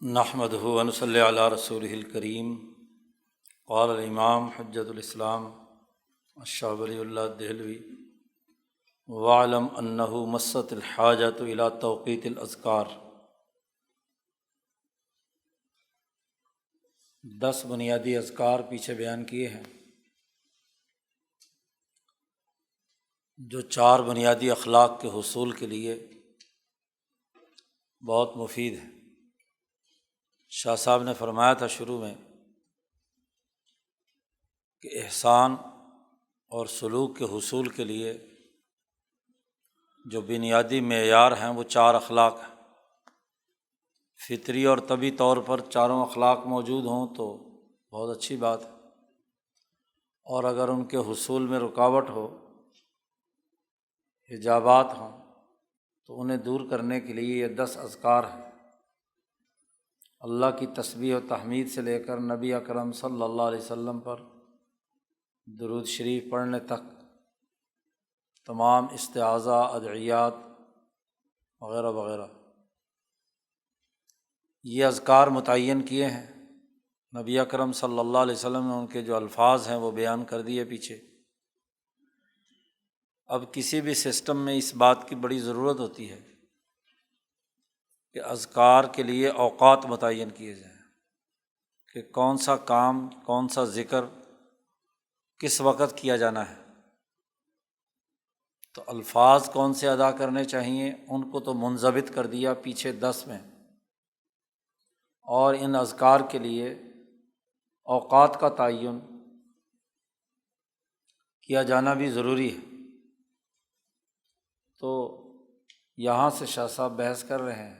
نحمدہ و نصلی علی رسولہ الکریم۔ قال الامام حجۃ الاسلام الشاہ ولی اللہ دہلوی: واعلم انہ مست الحاجۃ الی توقیت الاذکار۔ 10 بنیادی اذکار پیچھے بیان کیے ہیں، جو 4 بنیادی اخلاق کے حصول کے لیے بہت مفید ہے۔ شاہ صاحب نے فرمایا تھا شروع میں کہ احسان اور سلوک کے حصول کے لیے جو بنیادی معیار ہیں وہ 4 اخلاق ہیں۔ فطری اور طبی طور پر چاروں اخلاق موجود ہوں تو بہت اچھی بات ہے، اور اگر ان کے حصول میں رکاوٹ ہو، حجابات ہوں، تو انہیں دور کرنے کے لیے یہ 10 اذکار ہیں۔ اللہ کی تسبیح و تحمید سے لے کر نبی اکرم صلی اللہ علیہ وسلم پر درود شریف پڑھنے تک تمام استعاذہ، ادعیات وغیرہ وغیرہ، یہ اذکار متعین کیے ہیں۔ نبی اکرم صلی اللہ علیہ وسلم نے ان کے جو الفاظ ہیں وہ بیان کر دیے پیچھے۔ اب کسی بھی سسٹم میں اس بات کی بڑی ضرورت ہوتی ہے کہ اذکار کے لیے اوقات متعین کیے جائیں کہ کون سا کام، کون سا ذکر کس وقت کیا جانا ہے۔ تو الفاظ کون سے ادا کرنے چاہیے ان کو تو منضبط کر دیا پیچھے 10 میں، اور ان اذکار کے لیے اوقات کا تعین کیا جانا بھی ضروری ہے۔ تو یہاں سے شاہ صاحب بحث کر رہے ہیں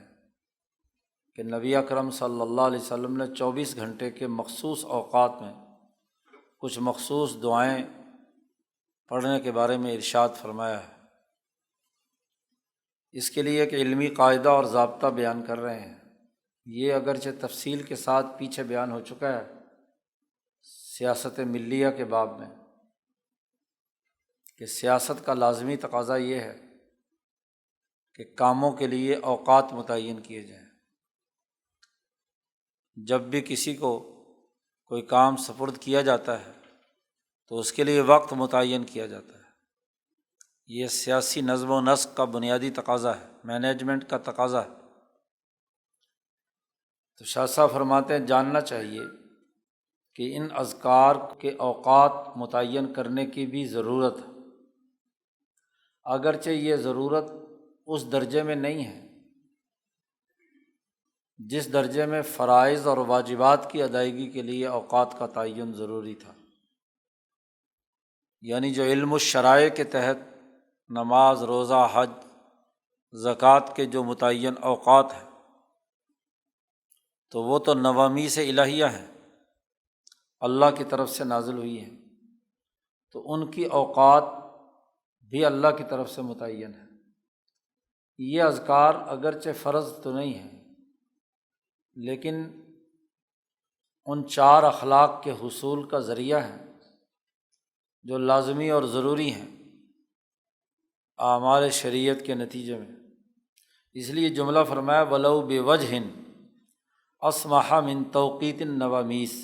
کہ نبی اکرم صلی اللہ علیہ وسلم نے 24 گھنٹے کے مخصوص اوقات میں کچھ مخصوص دعائیں پڑھنے کے بارے میں ارشاد فرمایا ہے۔ اس کے لیے ایک علمی قاعدہ اور ضابطہ بیان کر رہے ہیں۔ یہ اگرچہ تفصیل کے ساتھ پیچھے بیان ہو چکا ہے سیاست ملیہ کے باب میں، کہ سیاست کا لازمی تقاضا یہ ہے کہ کاموں کے لیے اوقات متعین کیے جائیں۔ جب بھی کسی کو کوئی کام سپرد کیا جاتا ہے تو اس کے لیے وقت متعین کیا جاتا ہے۔ یہ سیاسی نظم و نسق کا بنیادی تقاضا ہے، مینجمنٹ کا تقاضا ہے۔ تو شاہ صاحب فرماتے ہیں جاننا چاہیے کہ ان اذکار کے اوقات متعین کرنے کی بھی ضرورت ہے، اگرچہ یہ ضرورت اس درجے میں نہیں ہے جس درجے میں فرائض اور واجبات کی ادائیگی کے لیے اوقات کا تعین ضروری تھا۔ یعنی جو علم الشرائع کے تحت نماز، روزہ، حج، زکوٰۃ کے جو متعین اوقات ہیں تو وہ تو نوامیس الہیہ ہیں، اللہ کی طرف سے نازل ہوئی ہیں، تو ان کی اوقات بھی اللہ کی طرف سے متعین ہے۔ یہ اذکار اگرچہ فرض تو نہیں ہیں، لیکن ان 4 اخلاق کے حصول کا ذریعہ ہیں جو لازمی اور ضروری ہیں اعمال شریعت کے نتیجے میں۔ اس لیے جملہ فرمایا وَلَوْ بِوَجْهٍ أَصْمَحَ مِن تَوْقِيتِ النَّوَامِيس،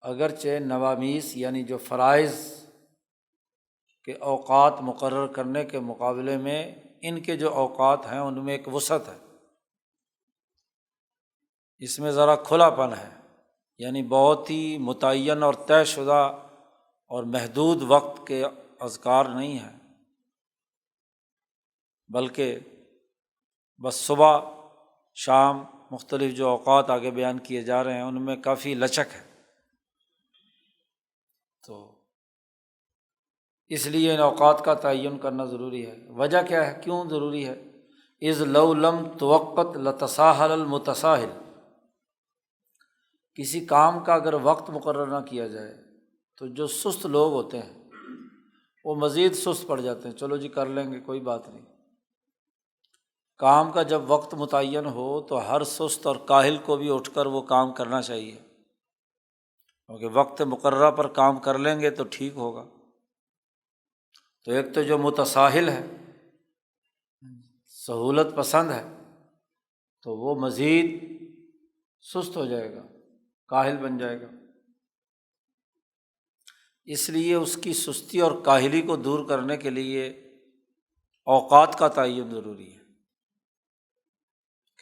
اگرچہ نوامیس یعنی جو فرائض کے اوقات مقرر کرنے کے مقابلے میں ان کے جو اوقات ہیں ان میں ایک وسعت ہے، اس میں ذرا کھلا پن ہے، یعنی بہت ہی متعین اور طے شدہ اور محدود وقت کے اذکار نہیں ہیں، بلکہ بس صبح شام مختلف جو اوقات آگے بیان کیے جا رہے ہیں ان میں کافی لچک ہے۔ تو اس لیے ان اوقات کا تعین کرنا ضروری ہے۔ وجہ کیا ہے، کیوں ضروری ہے؟ اذ لو لم توقت لتساہل المتساہل، کسی کام کا اگر وقت مقرر نہ کیا جائے تو جو سست لوگ ہوتے ہیں وہ مزید سست پڑ جاتے ہیں، چلو جی کر لیں گے کوئی بات نہیں۔ کام کا جب وقت متعین ہو تو ہر سست اور کاہل کو بھی اٹھ کر وہ کام کرنا چاہیے، کیونکہ وقت مقررہ پر کام کر لیں گے تو ٹھیک ہوگا۔ تو ایک تو جو متساہل ہے، سہولت پسند ہے، تو وہ مزید سست ہو جائے گا، کاہل بن جائے گا۔ اس لیے اس کی سستی اور کاہلی کو دور کرنے کے لیے اوقات کا تعین ضروری ہے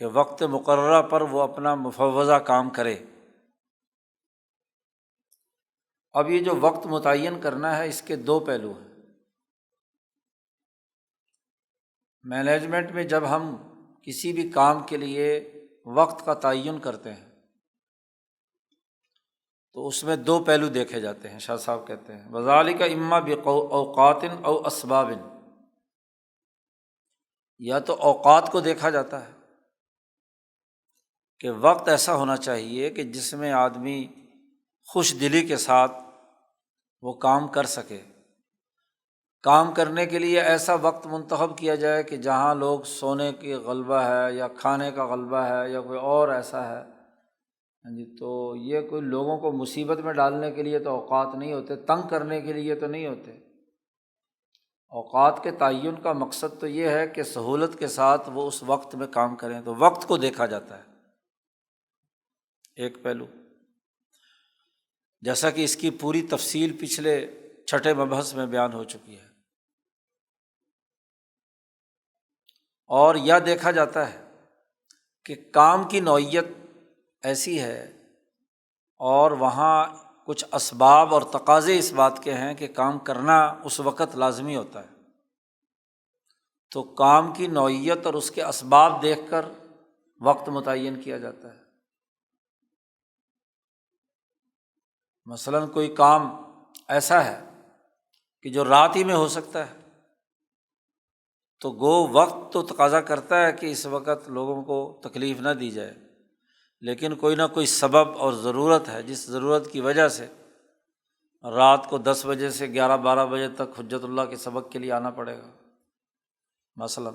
کہ وقت مقررہ پر وہ اپنا مفوضہ کام کرے۔ اب یہ جو وقت متعین کرنا ہے، اس کے دو پہلو ہیں۔ مینجمنٹ میں جب ہم کسی بھی کام کے لیے وقت کا تعین کرتے ہیں تو اس میں دو پہلو دیکھے جاتے ہیں۔ شاہ صاحب کہتے ہیں وَذَلِكَ إِمَّا بِأَوْقَاتٍ أَوْ أَسْبَابٍ، یا تو اوقات کو دیکھا جاتا ہے کہ وقت ایسا ہونا چاہیے کہ جس میں آدمی خوش دلی کے ساتھ وہ کام کر سکے۔ کام کرنے کے لیے ایسا وقت منتخب کیا جائے کہ جہاں لوگ سونے کی غلبہ ہے یا کھانے کا غلبہ ہے یا کوئی اور ایسا ہے، جی تو یہ کوئی لوگوں کو مصیبت میں ڈالنے کے لیے تو اوقات نہیں ہوتے، تنگ کرنے کے لیے تو نہیں ہوتے۔ اوقات کے تعین کا مقصد تو یہ ہے کہ سہولت کے ساتھ وہ اس وقت میں کام کریں، تو وقت کو دیکھا جاتا ہے ایک پہلو، جیسا کہ اس کی پوری تفصیل پچھلے چھٹے مبحث میں بیان ہو چکی ہے۔ اور یہ دیکھا جاتا ہے کہ کام کی نوعیت ایسی ہے اور وہاں کچھ اسباب اور تقاضے اس بات کے ہیں کہ کام کرنا اس وقت لازمی ہوتا ہے، تو کام کی نوعیت اور اس کے اسباب دیکھ کر وقت متعین کیا جاتا ہے۔ مثلاً کوئی کام ایسا ہے کہ جو رات ہی میں ہو سکتا ہے، تو گو وقت تو تقاضا کرتا ہے کہ اس وقت لوگوں کو تکلیف نہ دی جائے، لیکن کوئی نہ کوئی سبب اور ضرورت ہے جس ضرورت کی وجہ سے رات کو 10 بجے سے 11-12 بجے تک حجت اللہ کے سبق کے لیے آنا پڑے گا مثلاً۔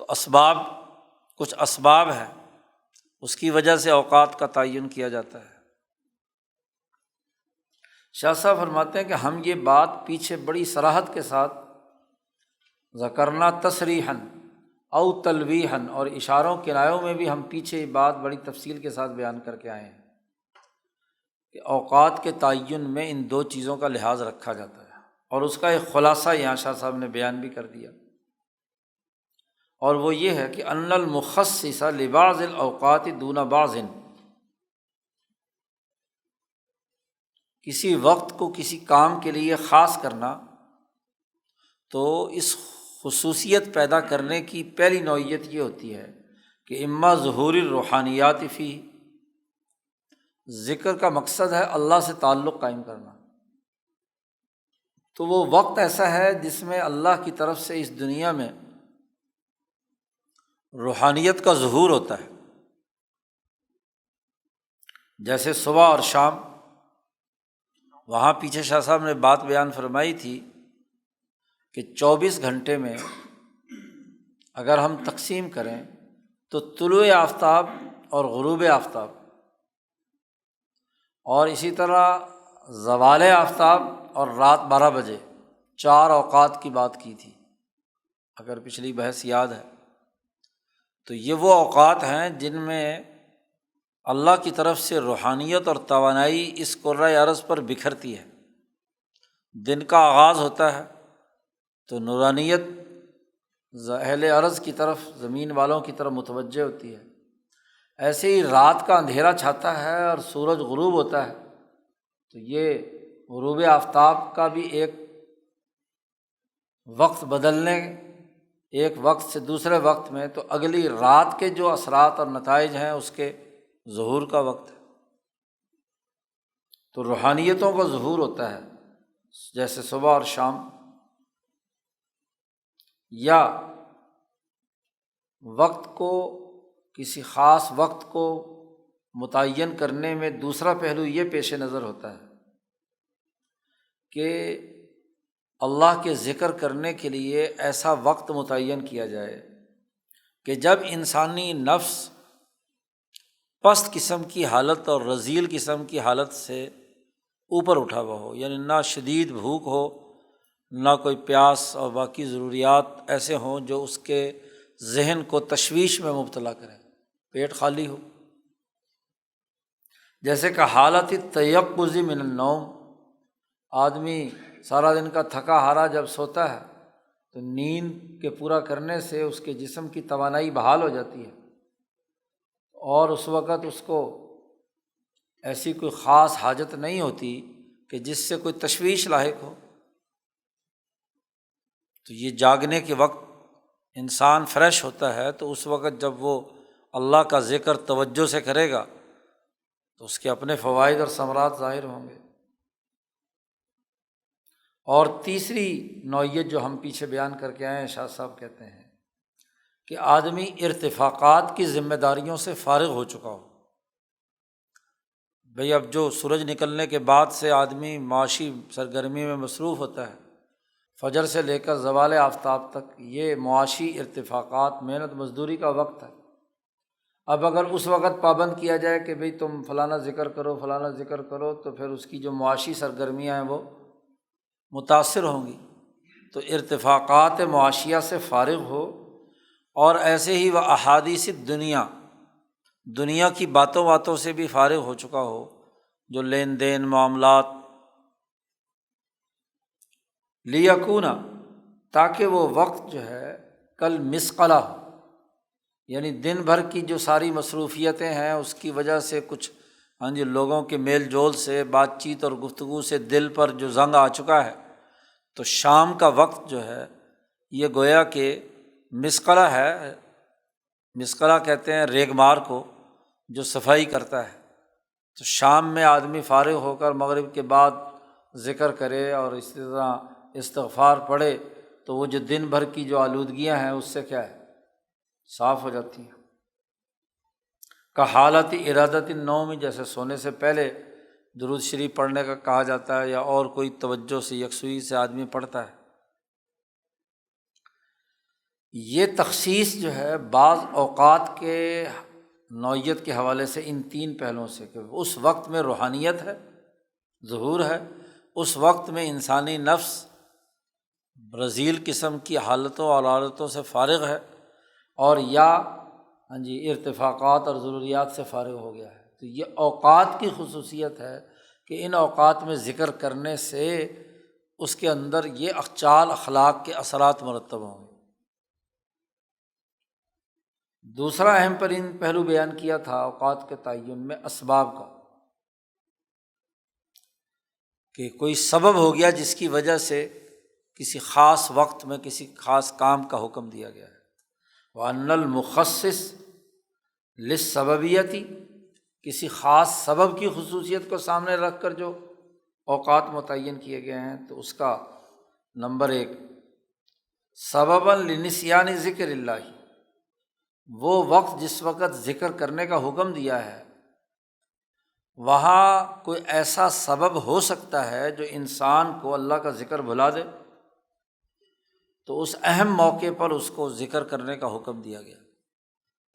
تو اسباب، کچھ اسباب ہیں، اس کی وجہ سے اوقات کا تعین کیا جاتا ہے۔ شاہ صاحب فرماتے ہیں کہ ہم یہ بات پیچھے بڑی صراحت کے ساتھ ذکرنا تصریحاً او تلویحاً، اور اشاروں کنایوں میں بھی ہم پیچھے یہ بات بڑی تفصیل کے ساتھ بیان کر کے آئے ہیں کہ اوقات کے تعین میں ان دو چیزوں کا لحاظ رکھا جاتا ہے، اور اس کا ایک خلاصہ یہاں شاہ صاحب نے بیان بھی کر دیا، اور وہ یہ ہے کہ ان المخصص لبعض الاوقات دون بعض، کسی وقت کو کسی کام کے لیے خاص کرنا تو اس خصوصیت پیدا کرنے کی پہلی نوعیت یہ ہوتی ہے کہ اما ظہور الروحانیات فی، ذکر کا مقصد ہے اللہ سے تعلق قائم کرنا، تو وہ وقت ایسا ہے جس میں اللہ کی طرف سے اس دنیا میں روحانیت کا ظہور ہوتا ہے، جیسے صبح اور شام۔ وہاں پیچھے شاہ صاحب نے بات بیان فرمائی تھی کہ 24 گھنٹے میں اگر ہم تقسیم کریں تو طلوع آفتاب اور غروب آفتاب، اور اسی طرح زوال آفتاب اور رات 12 بجے، 4 اوقات کی بات کی تھی اگر پچھلی بحث یاد ہے، تو یہ وہ اوقات ہیں جن میں اللہ کی طرف سے روحانیت اور توانائی اس کرۂ ارض پر بکھرتی ہے۔ دن کا آغاز ہوتا ہے تو نورانیت اہل ارض کی طرف، زمین والوں کی طرف متوجہ ہوتی ہے، ایسے ہی رات کا اندھیرا چھاتا ہے اور سورج غروب ہوتا ہے، تو یہ غروب آفتاب کا بھی ایک وقت بدلنے، ایک وقت سے دوسرے وقت میں، تو اگلی رات کے جو اثرات اور نتائج ہیں اس کے ظہور کا وقت ہے، تو روحانیتوں کا ظہور ہوتا ہے جیسے صبح اور شام، یا وقت کو، کسی خاص وقت کو متعین کرنے میں دوسرا پہلو یہ پیش نظر ہوتا ہے کہ اللہ کے ذکر کرنے کے لیے ایسا وقت متعین کیا جائے کہ جب انسانی نفس پست قسم کی حالت اور رذیل قسم کی حالت سے اوپر اٹھا ہوا ہو، یعنی نہ شدید بھوک ہو، نہ کوئی پیاس، اور باقی ضروریات ایسے ہوں جو اس کے ذہن کو تشویش میں مبتلا کرے، پیٹ خالی ہو۔ جیسے کہ حالت تیقظ من النوم، آدمی سارا دن کا تھکا ہارا جب سوتا ہے تو نیند کے پورا کرنے سے اس کے جسم کی توانائی بحال ہو جاتی ہے، اور اس وقت اس کو ایسی کوئی خاص حاجت نہیں ہوتی کہ جس سے کوئی تشویش لاحق ہو۔ تو یہ جاگنے کے وقت انسان فریش ہوتا ہے، تو اس وقت جب وہ اللہ کا ذکر توجہ سے کرے گا تو اس کے اپنے فوائد اور ثمرات ظاہر ہوں گے۔ اور تیسری نوعیت جو ہم پیچھے بیان کر کے آئے ہیں، شاہ صاحب کہتے ہیں کہ آدمی ارتفاقات کی ذمہ داریوں سے فارغ ہو چکا ہو۔ بھئی اب جو سورج نکلنے کے بعد سے آدمی معاشی سرگرمی میں مصروف ہوتا ہے، فجر سے لے کر زوال آفتاب تک، یہ معاشی ارتفاقات، محنت مزدوری کا وقت ہے۔ اب اگر اس وقت پابند کیا جائے کہ بھئی تم فلانا ذکر کرو، فلانا ذکر کرو، تو پھر اس کی جو معاشی سرگرمیاں ہیں وہ متاثر ہوں گی۔ تو ارتفاقات معاشیہ سے فارغ ہو، اور ایسے ہی وہ احادیث دنیا کی باتوں سے بھی فارغ ہو چکا ہو، جو لین دین معاملات، لیکون، تاکہ وہ وقت جو ہے کل مسقلہ ہو، یعنی دن بھر کی جو ساری مصروفیتیں ہیں اس کی وجہ سے کچھ لوگوں کے میل جول سے، بات چیت اور گفتگو سے دل پر جو زنگ آ چکا ہے، تو شام کا وقت جو ہے یہ گویا کہ مسقلہ ہے۔ مسقلہ کہتے ہیں ریگ مار کو، جو صفائی کرتا ہے۔ تو شام میں آدمی فارغ ہو کر مغرب کے بعد ذکر کرے اور اسی طرح استغفار پڑھے، تو وہ جو دن بھر کی جو آلودگیاں ہیں اس سے کیا ہے، صاف ہو جاتی ہیں۔ کہ حالت ارادت النوم، جیسے سونے سے پہلے درود شریف پڑھنے کا کہا جاتا ہے، یا اور کوئی توجہ سے، یکسوئی سے آدمی پڑھتا ہے۔ یہ تخصیص جو ہے بعض اوقات کے نوعیت کے حوالے سے ان تین پہلوؤں سے، کہ اس وقت میں روحانیت ہے، ظہور ہے، اس وقت میں انسانی نفس رذیل قسم کی حالتوں اور عادتوں سے فارغ ہے، اور یا ارتفاقات اور ضروریات سے فارغ ہو گیا ہے۔ تو یہ اوقات کی خصوصیت ہے کہ ان اوقات میں ذکر کرنے سے اس کے اندر یہ چال اخلاق کے اثرات مرتب ہوں گے۔ دوسرا اہم ترین پہلو بیان کیا تھا اوقات کے تعین میں اسباب کا، کہ کوئی سبب ہو گیا جس کی وجہ سے کسی خاص وقت میں کسی خاص کام کا حکم دیا گیا ہے۔ وَأَنَّ الْمُخَصِّص لِلسَّبَبِيَّةِ، کسی خاص سبب کی خصوصیت کو سامنے رکھ کر جو اوقات متعین کیے گئے ہیں، تو اس کا نمبر 1 سبباً لنسیان ذکر اللہ، وہ وقت جس وقت ذکر کرنے کا حکم دیا ہے وہاں کوئی ایسا سبب ہو سکتا ہے جو انسان کو اللہ کا ذکر بھلا دے، تو اس اہم موقع پر اس کو ذکر کرنے کا حکم دیا گیا،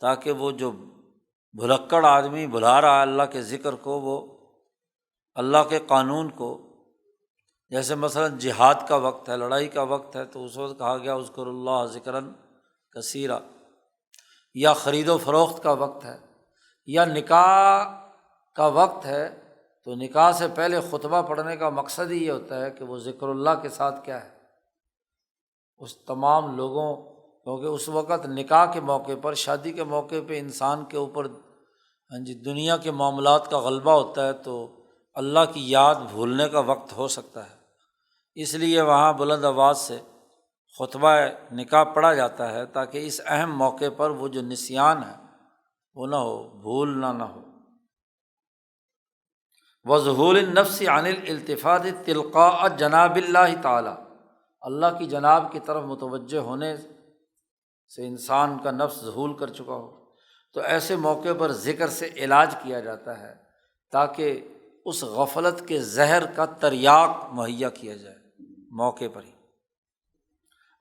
تاکہ وہ جو بھلکڑ آدمی بھلا رہا ہے اللہ کے ذکر کو، وہ اللہ کے قانون کو، جیسے مثلاً جہاد کا وقت ہے، لڑائی کا وقت ہے، تو اس وقت کہا گیا اذکر اللہ ذکراً کثیرا، یا خرید و فروخت کا وقت ہے، یا نکاح کا وقت ہے، تو نکاح سے پہلے خطبہ پڑھنے کا مقصد ہی یہ ہوتا ہے کہ وہ ذکر اللہ کے ساتھ کیا ہے، اس تمام لوگوں، کیونکہ اس وقت نکاح کے موقع پر، شادی کے موقع پہ انسان کے اوپر دنیا کے معاملات کا غلبہ ہوتا ہے، تو اللہ کی یاد بھولنے کا وقت ہو سکتا ہے، اس لیے وہاں بلند آواز سے خطبہ نکاح پڑھا جاتا ہے، تاکہ اس اہم موقع پر وہ جو نسیان ہے وہ نہ ہو، بھولنا نہ ہو۔ وظہور النفس عن الالتفات تلقاء جناب اللہ تعالیٰ، اللہ کی جناب کی طرف متوجہ ہونے سے انسان کا نفس ذہول کر چکا ہو، تو ایسے موقع پر ذکر سے علاج کیا جاتا ہے، تاکہ اس غفلت کے زہر کا تریاق مہیا کیا جائے موقع پر ہی۔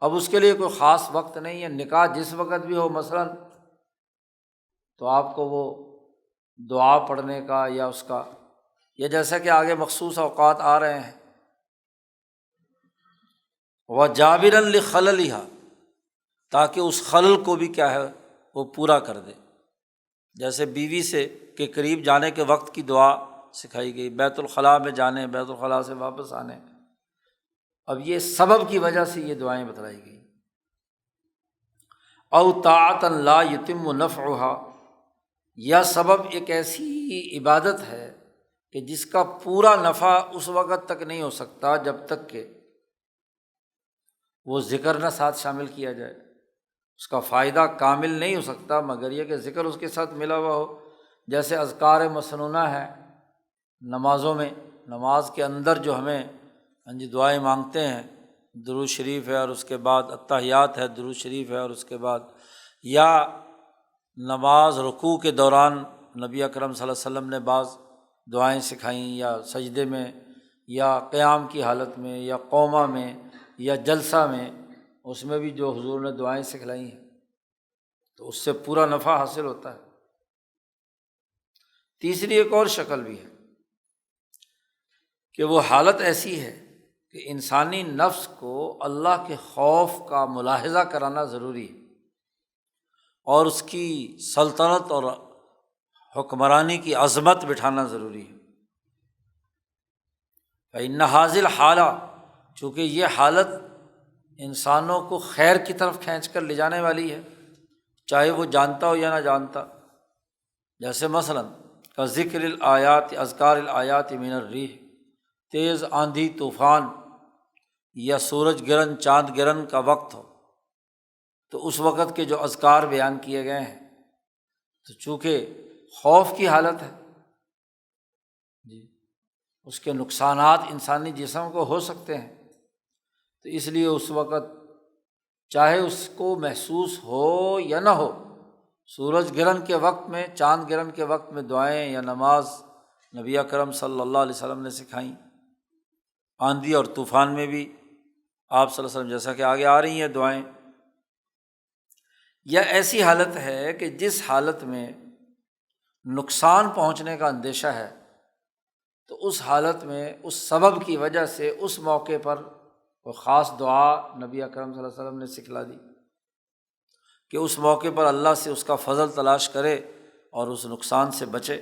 اب اس کے لیے کوئی خاص وقت نہیں ہے، نکاح جس وقت بھی ہو مثلاً، تو آپ کو وہ دعا پڑھنے کا یا اس کا، یا جیسا کہ آگے مخصوص اوقات آ رہے ہیں، وَجَابِرًا لِخَلَلِهَا، تاکہ اس خلل کو بھی کیا ہے وہ پورا کر دے۔ جیسے بیوی سے کے قریب جانے کے وقت کی دعا سکھائی گئی، بیت الخلاء میں جانے، بیت الخلاء سے واپس آنے، اب یہ سبب کی وجہ سے یہ دعائیں بتلائی گئی۔ او طاعۃ لا یتم نفعها، یا سبب ایک ایسی عبادت ہے کہ جس کا پورا نفع اس وقت تک نہیں ہو سکتا جب تک کہ وہ ذکر نہ ساتھ شامل کیا جائے، اس کا فائدہ کامل نہیں ہو سکتا مگر یہ کہ ذکر اس کے ساتھ ملا ہوا ہو۔ جیسے اذکار مسنونہ ہے نمازوں میں، نماز کے اندر جو ہمیں دعائیں مانگتے ہیں، درود شریف ہے اور اس کے بعد اتحیات ہے، درود شریف ہے اور اس کے بعد، یا نماز رکوع کے دوران نبی اکرم صلی اللہ علیہ وسلم نے بعض دعائیں سکھائیں، یا سجدے میں، یا قیام کی حالت میں، یا قومہ میں، یا جلسہ میں، اس میں بھی جو حضور نے دعائیں سکھلائی ہیں تو اس سے پورا نفع حاصل ہوتا ہے۔ تیسری ایک اور شکل بھی ہے کہ وہ حالت ایسی ہے کہ انسانی نفس کو اللہ کے خوف کا ملاحظہ کرانا ضروری ہے، اور اس کی سلطنت اور حکمرانی کی عظمت بٹھانا ضروری ہے۔ فإن هذه الحالہ، چونکہ یہ حالت انسانوں کو خیر کی طرف کھینچ کر لے جانے والی ہے، چاہے وہ جانتا ہو یا نہ جانتا۔ جیسے مثلاً کا ذکر الآیات، اذکار الآیات من الریح، تیز آندھی طوفان یا سورج گرہن چاند گرہن کا وقت ہو تو اس وقت کے جو اذکار بیان کیے گئے ہیں، تو چونکہ خوف کی حالت ہے جی، اس کے نقصانات انسانی جسم کو ہو سکتے ہیں، تو اس لیے اس وقت چاہے اس کو محسوس ہو یا نہ ہو، سورج گرہن کے وقت میں، چاند گرہن کے وقت میں دعائیں یا نماز نبی اکرم صلی اللہ علیہ وسلم نے سکھائیں۔ آندھی اور طوفان میں بھی آپ صلی اللہ علیہ وسلم، جیسا کہ آگے آ رہی ہیں دعائیں۔ یا ایسی حالت ہے کہ جس حالت میں نقصان پہنچنے کا اندیشہ ہے، تو اس حالت میں اس سبب کی وجہ سے اس موقع پر وہ خاص دعا نبی اکرم صلی اللہ علیہ وسلم نے سکھلا دی کہ اس موقع پر اللہ سے اس کا فضل تلاش کرے اور اس نقصان سے بچے،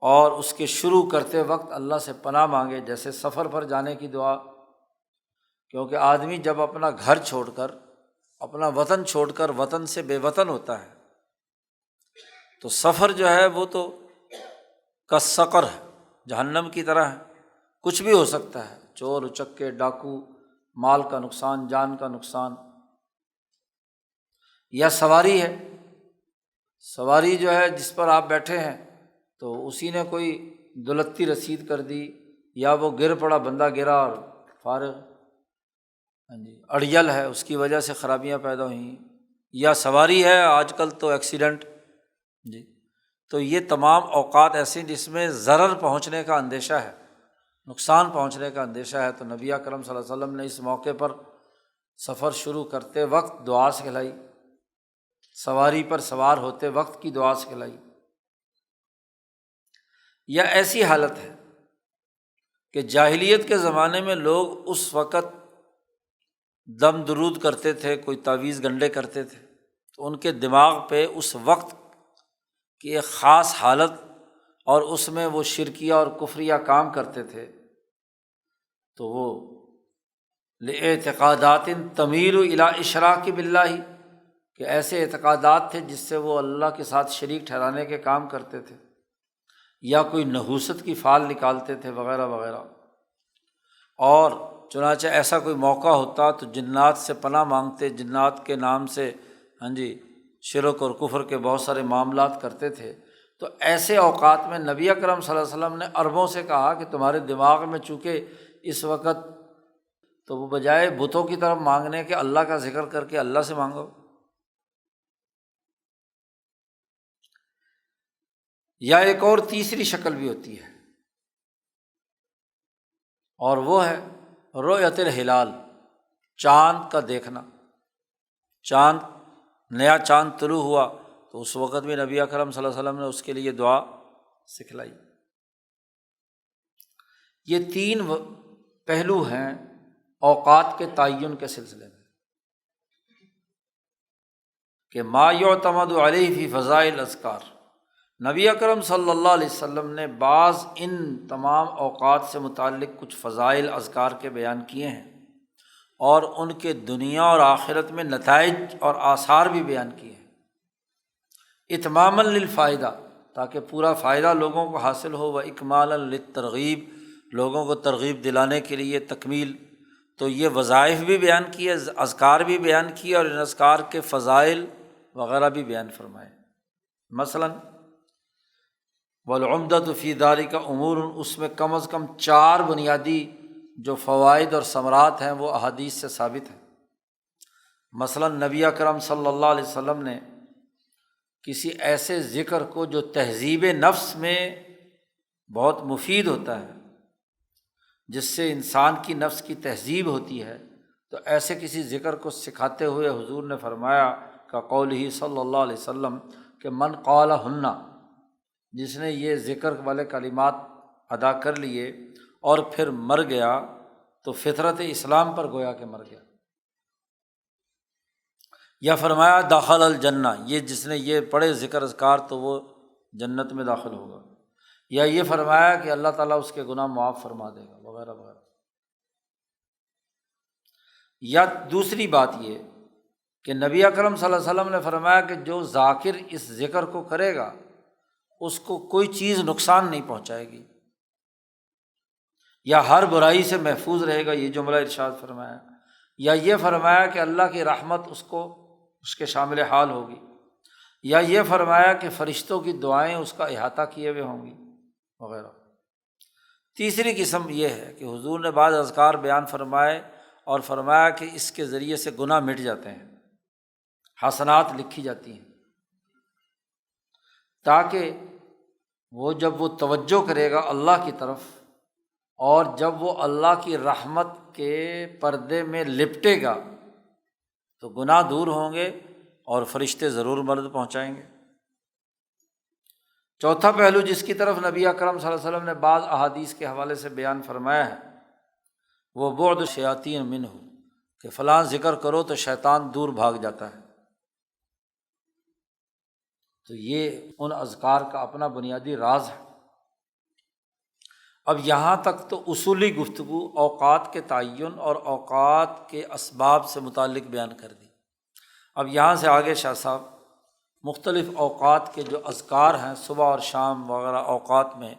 اور اس کے شروع کرتے وقت اللہ سے پناہ مانگے۔ جیسے سفر پر جانے کی دعا، کیونکہ آدمی جب اپنا گھر چھوڑ کر، اپنا وطن چھوڑ کر وطن سے بے وطن ہوتا ہے تو سفر جو ہے وہ تو کالسقر ہے، جہنم کی طرح ہے، کچھ بھی ہو سکتا ہے، چور اچکے، ڈاکو، مال کا نقصان، جان کا نقصان۔ یا سواری ہے، سواری جو ہے جس پر آپ بیٹھے ہیں تو اسی نے کوئی دولتی رسید کر دی، یا وہ گر پڑا، بندہ گرا اور فارغ، اڑیل ہے، اس کی وجہ سے خرابیاں پیدا ہوئیں۔ یا سواری ہے، آج کل تو ایکسیڈنٹ جی، تو یہ تمام اوقات ایسے ہیں جس میں ضرر پہنچنے کا اندیشہ ہے، نقصان پہنچنے کا اندیشہ ہے، تو نبی اکرم صلی اللہ علیہ وسلم نے اس موقع پر سفر شروع کرتے وقت دعا سکھلائی، سواری پر سوار ہوتے وقت کی دعا سکھلائی۔ یا ایسی حالت ہے کہ جاہلیت کے زمانے میں لوگ اس وقت دم درود کرتے تھے، کوئی تعویذ گنڈے کرتے تھے، تو ان کے دماغ پہ اس وقت کی ایک خاص حالت، اور اس میں وہ شرکیہ اور کفریہ کام کرتے تھے، تو وہ لاعتقادات تمیل الی اشراک باللہ، کہ ایسے اعتقادات تھے جس سے وہ اللہ کے ساتھ شریک ٹھہرانے کے کام کرتے تھے، یا کوئی نحوست کی فعال نکالتے تھے وغیرہ وغیرہ۔ اور چنانچہ ایسا کوئی موقع ہوتا تو جنات سے پناہ مانگتے، جنات کے نام سے شرک اور کفر کے بہت سارے معاملات کرتے تھے۔ تو ایسے اوقات میں نبی اکرم صلی اللہ علیہ وسلم نے عربوں سے کہا کہ تمہارے دماغ میں چونکہ اس وقت، تو وہ بجائے بتوں کی طرف مانگنے کے اللہ کا ذکر کر کے اللہ سے مانگو۔ یا ایک اور تیسری شکل بھی ہوتی ہے، اور وہ ہے رؤیت الہلال، چاند کا دیکھنا۔ چاند، نیا چاند طلوع ہوا تو اس وقت بھی نبی اکرم صلی اللہ علیہ وسلم نے اس کے لیے دعا سکھلائی۔ یہ تین پہلو ہیں اوقات کے تعین کے سلسلے میں۔ کہ ما یعتمد علیہ فی فضائل الاذکار، نبی اکرم صلی اللہ علیہ وسلم نے بعض ان تمام اوقات سے متعلق کچھ فضائل اذکار کے بیان کیے ہیں، اور ان کے دنیا اور آخرت میں نتائج اور آثار بھی بیان کیے ہیں، اتماما للفائدہ، تاکہ پورا فائدہ لوگوں کو حاصل ہو، و اکمالا للترغیب، لوگوں کو ترغیب دلانے کے لیے تکمیل۔ تو یہ وظائف بھی بیان کیے، اذکار بھی بیان کیے، اور ان اذکار کے فضائل وغیرہ بھی بیان فرمائے۔ مثلاً والعمدۃ فی ذلک امور، اس میں کم از کم 4 بنیادی جو فوائد اور ثمرات ہیں وہ احادیث سے ثابت ہیں۔ مثلاً نبی اکرم صلی اللہ علیہ وسلم نے کسی ایسے ذکر کو جو تہذیب نفس میں بہت مفید ہوتا ہے، جس سے انسان کی نفس کی تہذیب ہوتی ہے، تو ایسے کسی ذکر کو سکھاتے ہوئے حضور نے فرمایا کہ قولہ صلی اللہ علیہ وسلم کہ من قالہن، جس نے یہ ذکر والے کلمات ادا کر لیے اور پھر مر گیا تو فطرت اسلام پر گویا کہ مر گیا۔ یا فرمایا دخل الجنہ، یہ جس نے یہ پڑھے ذکر اذکار تو وہ جنت میں داخل ہوگا۔ یا یہ فرمایا کہ اللہ تعالیٰ اس کے گناہ معاف فرما دے گا، وغیرہ وغیرہ۔ یا دوسری بات یہ کہ نبی اکرم صلی اللہ علیہ وسلم نے فرمایا کہ جو ذاکر اس ذکر کو کرے گا اس کو کوئی چیز نقصان نہیں پہنچائے گی، یا ہر برائی سے محفوظ رہے گا، یہ جملہ ارشاد فرمایا۔ یا یہ فرمایا کہ اللہ کی رحمت اس کے شامل حال ہوگی۔ یا یہ فرمایا کہ فرشتوں کی دعائیں اس کا احاطہ کیے ہوئے ہوں گی، وغیرہ۔ تیسری قسم یہ ہے کہ حضور نے بعض اذکار بیان فرمائے اور فرمایا کہ اس کے ذریعے سے گناہ مٹ جاتے ہیں، حسنات لکھی جاتی ہیں، تاکہ وہ جب وہ توجہ کرے گا اللہ کی طرف، اور جب وہ اللہ کی رحمت کے پردے میں لپٹے گا تو گناہ دور ہوں گے اور فرشتے ضرور مدد پہنچائیں گے۔ چوتھا پہلو جس کی طرف نبی اکرم صلی اللہ علیہ وسلم نے بعض احادیث کے حوالے سے بیان فرمایا ہے وہ بعد الشیاطین منہ، کہ فلاں ذکر کرو تو شیطان دور بھاگ جاتا ہے۔ تو یہ ان اذکار کا اپنا بنیادی راز ہے۔ اب یہاں تک تو اصولی گفتگو اوقات کے تعین اور اوقات کے اسباب سے متعلق بیان کر دی۔ اب یہاں سے آگے شاہ صاحب مختلف اوقات کے جو اذکار ہیں صبح اور شام وغیرہ اوقات میں،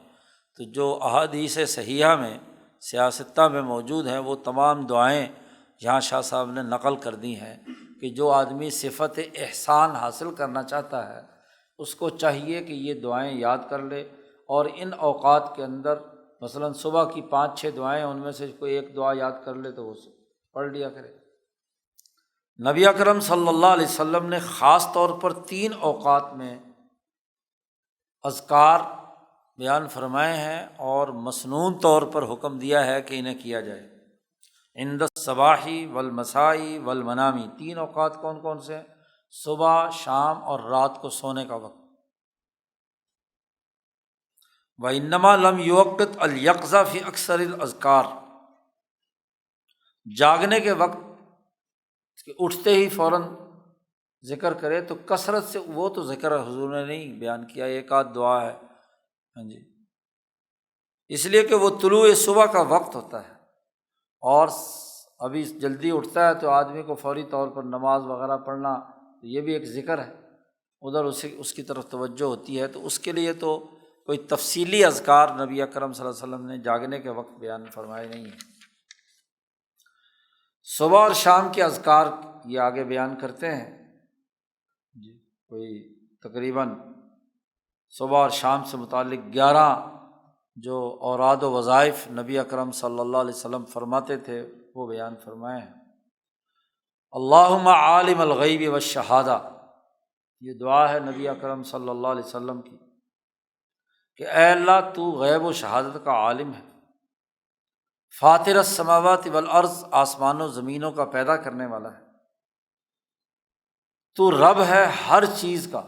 تو جو احادیث صحیحہ میں سیاستہ میں موجود ہیں وہ تمام دعائیں یہاں شاہ صاحب نے نقل کر دی ہیں کہ جو آدمی صفت احسان حاصل کرنا چاہتا ہے اس کو چاہیے کہ یہ دعائیں یاد کر لے، اور ان اوقات کے اندر مثلاً صبح کی 5-6 دعائیں ان میں سے کوئی ایک دعا یاد کر لے تو وہ پڑھ لیا کرے۔ نبی اکرم صلی اللہ علیہ وسلم نے خاص طور پر 3 اوقات میں اذکار بیان فرمائے ہیں اور مسنون طور پر حکم دیا ہے کہ انہیں کیا جائے۔ عند الصباح والمساء والمنام، 3 اوقات کون کون سے ہیں؟ صبح، شام اور رات کو سونے کا وقت۔ وَإِنَّمَا لَمْ يُوَقِّتْ الْيَقْظَةَ فِي أَكْثَرِ الْأَذْكَارِ، جاگنے کے وقت کہ اٹھتے ہی فوراً ذکر کرے تو کثرت سے وہ تو ذکر حضور نے نہیں بیان کیا، ایک آدھ دعا ہے، ہاں جی، اس لیے کہ وہ طلوع صبح کا وقت ہوتا ہے، اور ابھی جلدی اٹھتا ہے تو آدمی کو فوری طور پر نماز وغیرہ پڑھنا یہ بھی ایک ذکر ہے، ادھر اس کی طرف توجہ ہوتی ہے، تو اس کے لیے تو کوئی تفصیلی اذکار نبی اکرم صلی اللہ علیہ وسلم نے جاگنے کے وقت بیان فرمائے نہیں ہیں۔ صبح اور شام کے اذکار یہ آگے بیان کرتے ہیں جی، کوئی تقریباً صبح اور شام سے متعلق 11 جو اوراد و وظائف نبی اکرم صلی اللہ علیہ وسلم فرماتے تھے وہ بیان فرمائے ہیں۔ اللہم عالم الغیب والشہادہ، یہ دعا ہے نبی اکرم صلی اللہ علیہ وسلم کی کہ اے اللہ تو غیب و شہادت کا عالم ہے، فاطر السماوات والارض، آسمان و زمینوں کا پیدا کرنے والا ہے، تو رب ہے ہر چیز کا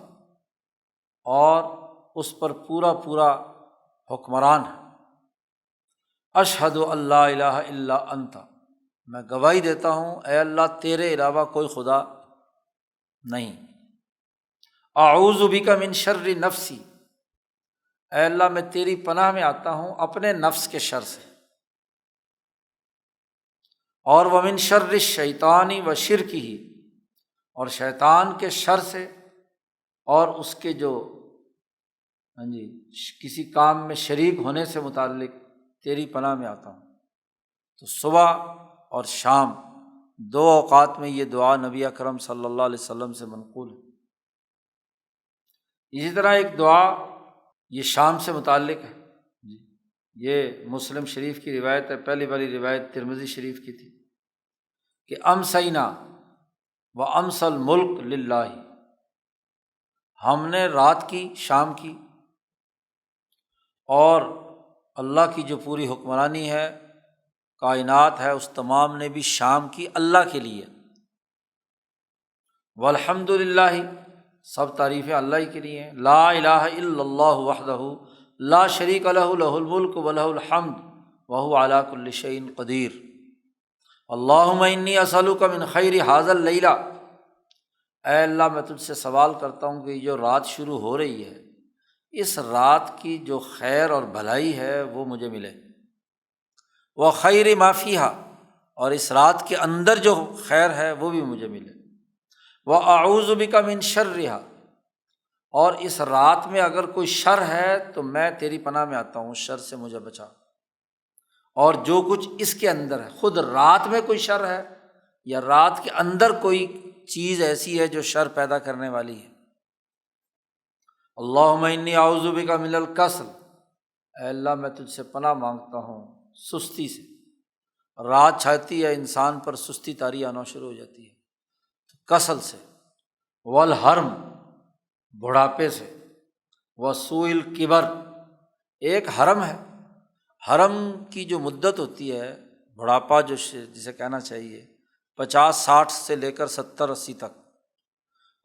اور اس پر پورا پورا حکمران ہے۔ اشہد ان لا الہ الا انت، میں گواہی دیتا ہوں اے اللہ تیرے علاوہ کوئی خدا نہیں۔ اعوذ بک من شر نفسی، اے اللہ میں تیری پناہ میں آتا ہوں اپنے نفس کے شر سے، اور ومن شر الشیطان و شرکہ، اور شیطان کے شر سے اور اس کے جو کسی کام میں شریک ہونے سے متعلق تیری پناہ میں آتا ہوں۔ تو صبح اور شام دو اوقات میں یہ دعا نبی اکرم صلی اللہ علیہ وسلم سے منقول ہے۔ اسی طرح ایک دعا یہ شام سے متعلق ہے، یہ مسلم شریف کی روایت ہے، پہلی والی روایت ترمذی شریف کی تھی کہ امسینا و امسى الملک للہ، ہم نے رات کی، شام کی، اور اللہ کی جو پوری حکمرانی ہے، کائنات ہے، اس تمام نے بھی شام کی اللہ کے لیے۔ والحمد للہ، سب تعریفیں اللہ ہی کے لیے ہیں۔ لا الہ الا اللہ وحدہ لا شریک لہ، لہ الملک و لہ الحمد وہو علی کل شیء قدیر۔ اللہم انی اسألک من خیر ھذا اللیلہ، اے اللہ میں تجھ سے سوال کرتا ہوں کہ یہ جو رات شروع ہو رہی ہے، اس رات کی جو خیر اور بھلائی ہے وہ مجھے ملے، وخیر ما فیہا، اور اس رات کے اندر جو خیر ہے وہ بھی مجھے ملے، واعوذ بک من شرھا، اور اس رات میں اگر کوئی شر ہے تو میں تیری پناہ میں آتا ہوں، اس شر سے مجھے بچا۔ اور جو کچھ اس کے اندر ہے، خود رات میں کوئی شر ہے یا رات کے اندر کوئی چیز ایسی ہے جو شر پیدا کرنے والی ہے، اللہم انی اعوذ بک من الکسل، اے اللہ میں تجھ سے پناہ مانگتا ہوں سستی سے۔ رات چھاتی ہے، انسان پر سستی طاری آنا شروع ہو جاتی ہے، کسل سے، والحرم، بڑھاپے سے، وسوء الکبر، ایک حرم ہے، حرم کی جو مدت ہوتی ہے، بڑھاپا جو جسے کہنا چاہیے 50-60 سے لے کر 70-80 تک،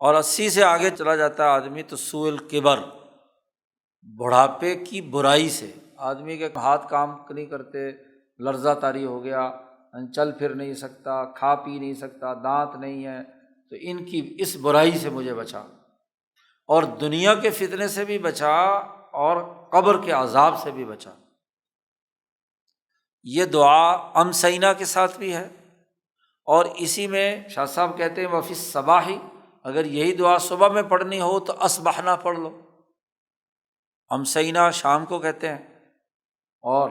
اور 80 سے آگے چلا جاتا ہے آدمی تو سوء الکبر، بڑھاپے کی برائی سے، آدمی کے ہاتھ کام نہیں کرتے، لرزہ طاری ہو گیا، چل پھر نہیں سکتا، کھا پی نہیں سکتا، دانت نہیں ہے، تو ان کی اس برائی سے مجھے بچا، اور دنیا کے فتنے سے بھی بچا، اور قبر کے عذاب سے بھی بچا۔ یہ دعا امسینا کے ساتھ بھی ہے، اور اسی میں شاہ صاحب کہتے ہیں وفی الصباح، اگر یہی دعا صبح میں پڑھنی ہو تو اصبحنا پڑھ لو، امسینا شام کو کہتے ہیں اور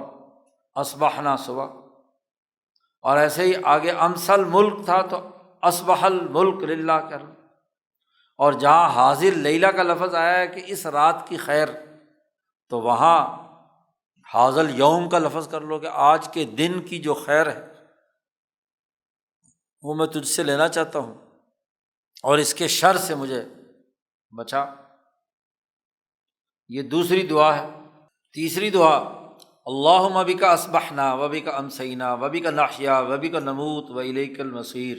اصبحنا صبح، اور ایسے ہی آگے امسل ملک تھا تو اصبح الملک للہ کر، اور جہاں حاضر لیلہ کا لفظ آیا ہے کہ اس رات کی خیر، تو وہاں حاضر یوم کا لفظ کر لو کہ آج کے دن کی جو خیر ہے وہ میں تجھ سے لینا چاہتا ہوں، اور اس کے شر سے مجھے بچا۔ یہ دوسری دعا ہے۔ تیسری دعا، اللہم بک اصبحنا و بک امسینا و بک نحیا و بک نموت و الیک المصیر،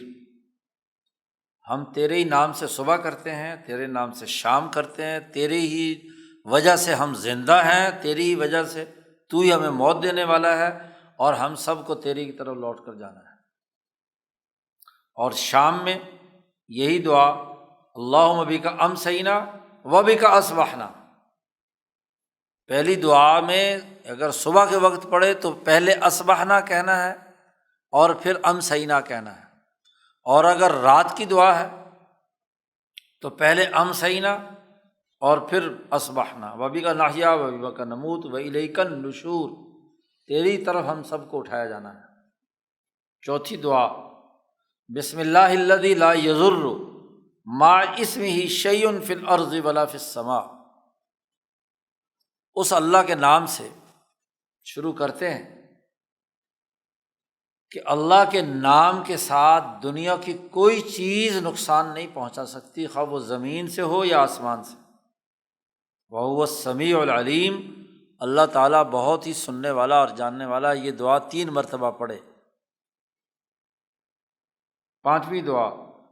ہم تیرے ہی نام سے صبح کرتے ہیں، تیرے نام سے شام کرتے ہیں، تیرے ہی وجہ سے ہم زندہ ہیں، تیری ہی وجہ سے تو ہی ہمیں موت دینے والا ہے، اور ہم سب کو تیری کی طرف لوٹ کر جانا ہے۔ اور شام میں یہی دعا، اللہم بک امسینا و بک اصبحنا، پہلی دعا میں اگر صبح کے وقت پڑھے تو پہلے اصبحنا کہنا ہے اور پھر امسینا کہنا ہے، اور اگر رات کی دعا ہے تو پہلے امسینا اور پھر اصبحنا، وبک نحیا وبک نموت والیک النشور، تیری طرف ہم سب کو اٹھایا جانا ہے۔ چوتھی دعا، بسم اللہ الذی لا یضر مع اسمہ شیء فی الارض ولا فی السماء، اس اللہ کے نام سے شروع کرتے ہیں کہ اللہ کے نام کے ساتھ دنیا کی کوئی چیز نقصان نہیں پہنچا سکتی، خواہ وہ زمین سے ہو یا آسمان سے، وَهُوَ السَّمِيعُ الْعَلِيمُ، اللہ تعالیٰ بہت ہی سننے والا اور جاننے والا۔ یہ دعا 3 مرتبہ پڑھے۔ پانچویں دعا،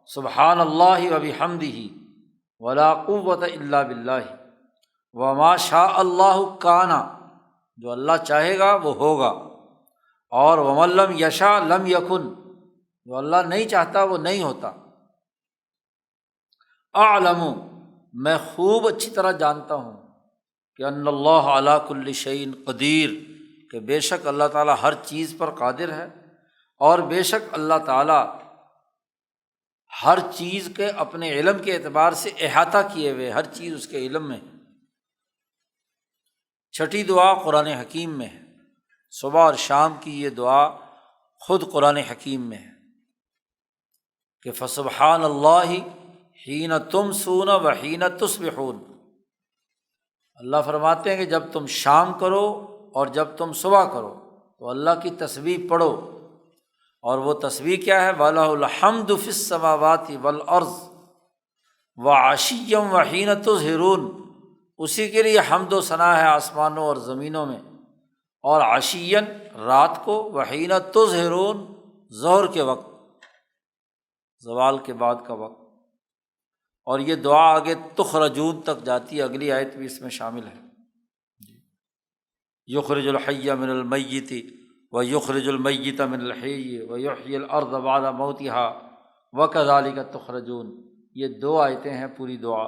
سبحان اللہ وبحمدہ ولا قوۃ الا باللہ وما شاء اللہ کان، جو اللہ چاہے گا وہ ہوگا، اور ومن لم یشاء لم یکن، جو اللہ نہیں چاہتا وہ نہیں ہوتا۔ اعلم، میں خوب اچھی طرح جانتا ہوں کہ ان اللہ علی کل شیء قدیر، کہ بے شک اللہ تعالیٰ ہر چیز پر قادر ہے، اور بے شک اللہ تعالیٰ ہر چیز کے اپنے علم کے اعتبار سے احاطہ کیے ہوئے، ہر چیز اس کے علم میں۔ چھٹی دعا قرآن حکیم میں ہے، صبح اور شام کی یہ دعا خود قرآن حکیم میں ہے کہ فسبحان اللہ حین تمسون وحین تصبحون۔ اللہ فرماتے ہیں کہ جب تم شام کرو اور جب تم صبح کرو تو اللہ کی تسبیح پڑھو، اور وہ تسبیح کیا ہے؟ وَلَهُ الْحَمْدُ فِي السَّمَاوَاتِ وَالْأَرْضِ وَعَشِيًّا وَحِينَ تُظْهِرُونَ، اسی کے لیے حمد و ثنا ہے آسمانوں اور زمینوں میں، اور عشیًا رات کو، وحین تظہرون ظہر کے وقت، زوال کے بعد کا وقت۔ اور یہ دعا آگے تخرجون تک جاتی ہے، اگلی آیت بھی اس میں شامل ہے۔ یخرج الحی من المیت ویخرج المیت من الحی ویحیی الارض بعد موتها وکذالک تخرجون، یہ دو آیتیں ہیں پوری دعا۔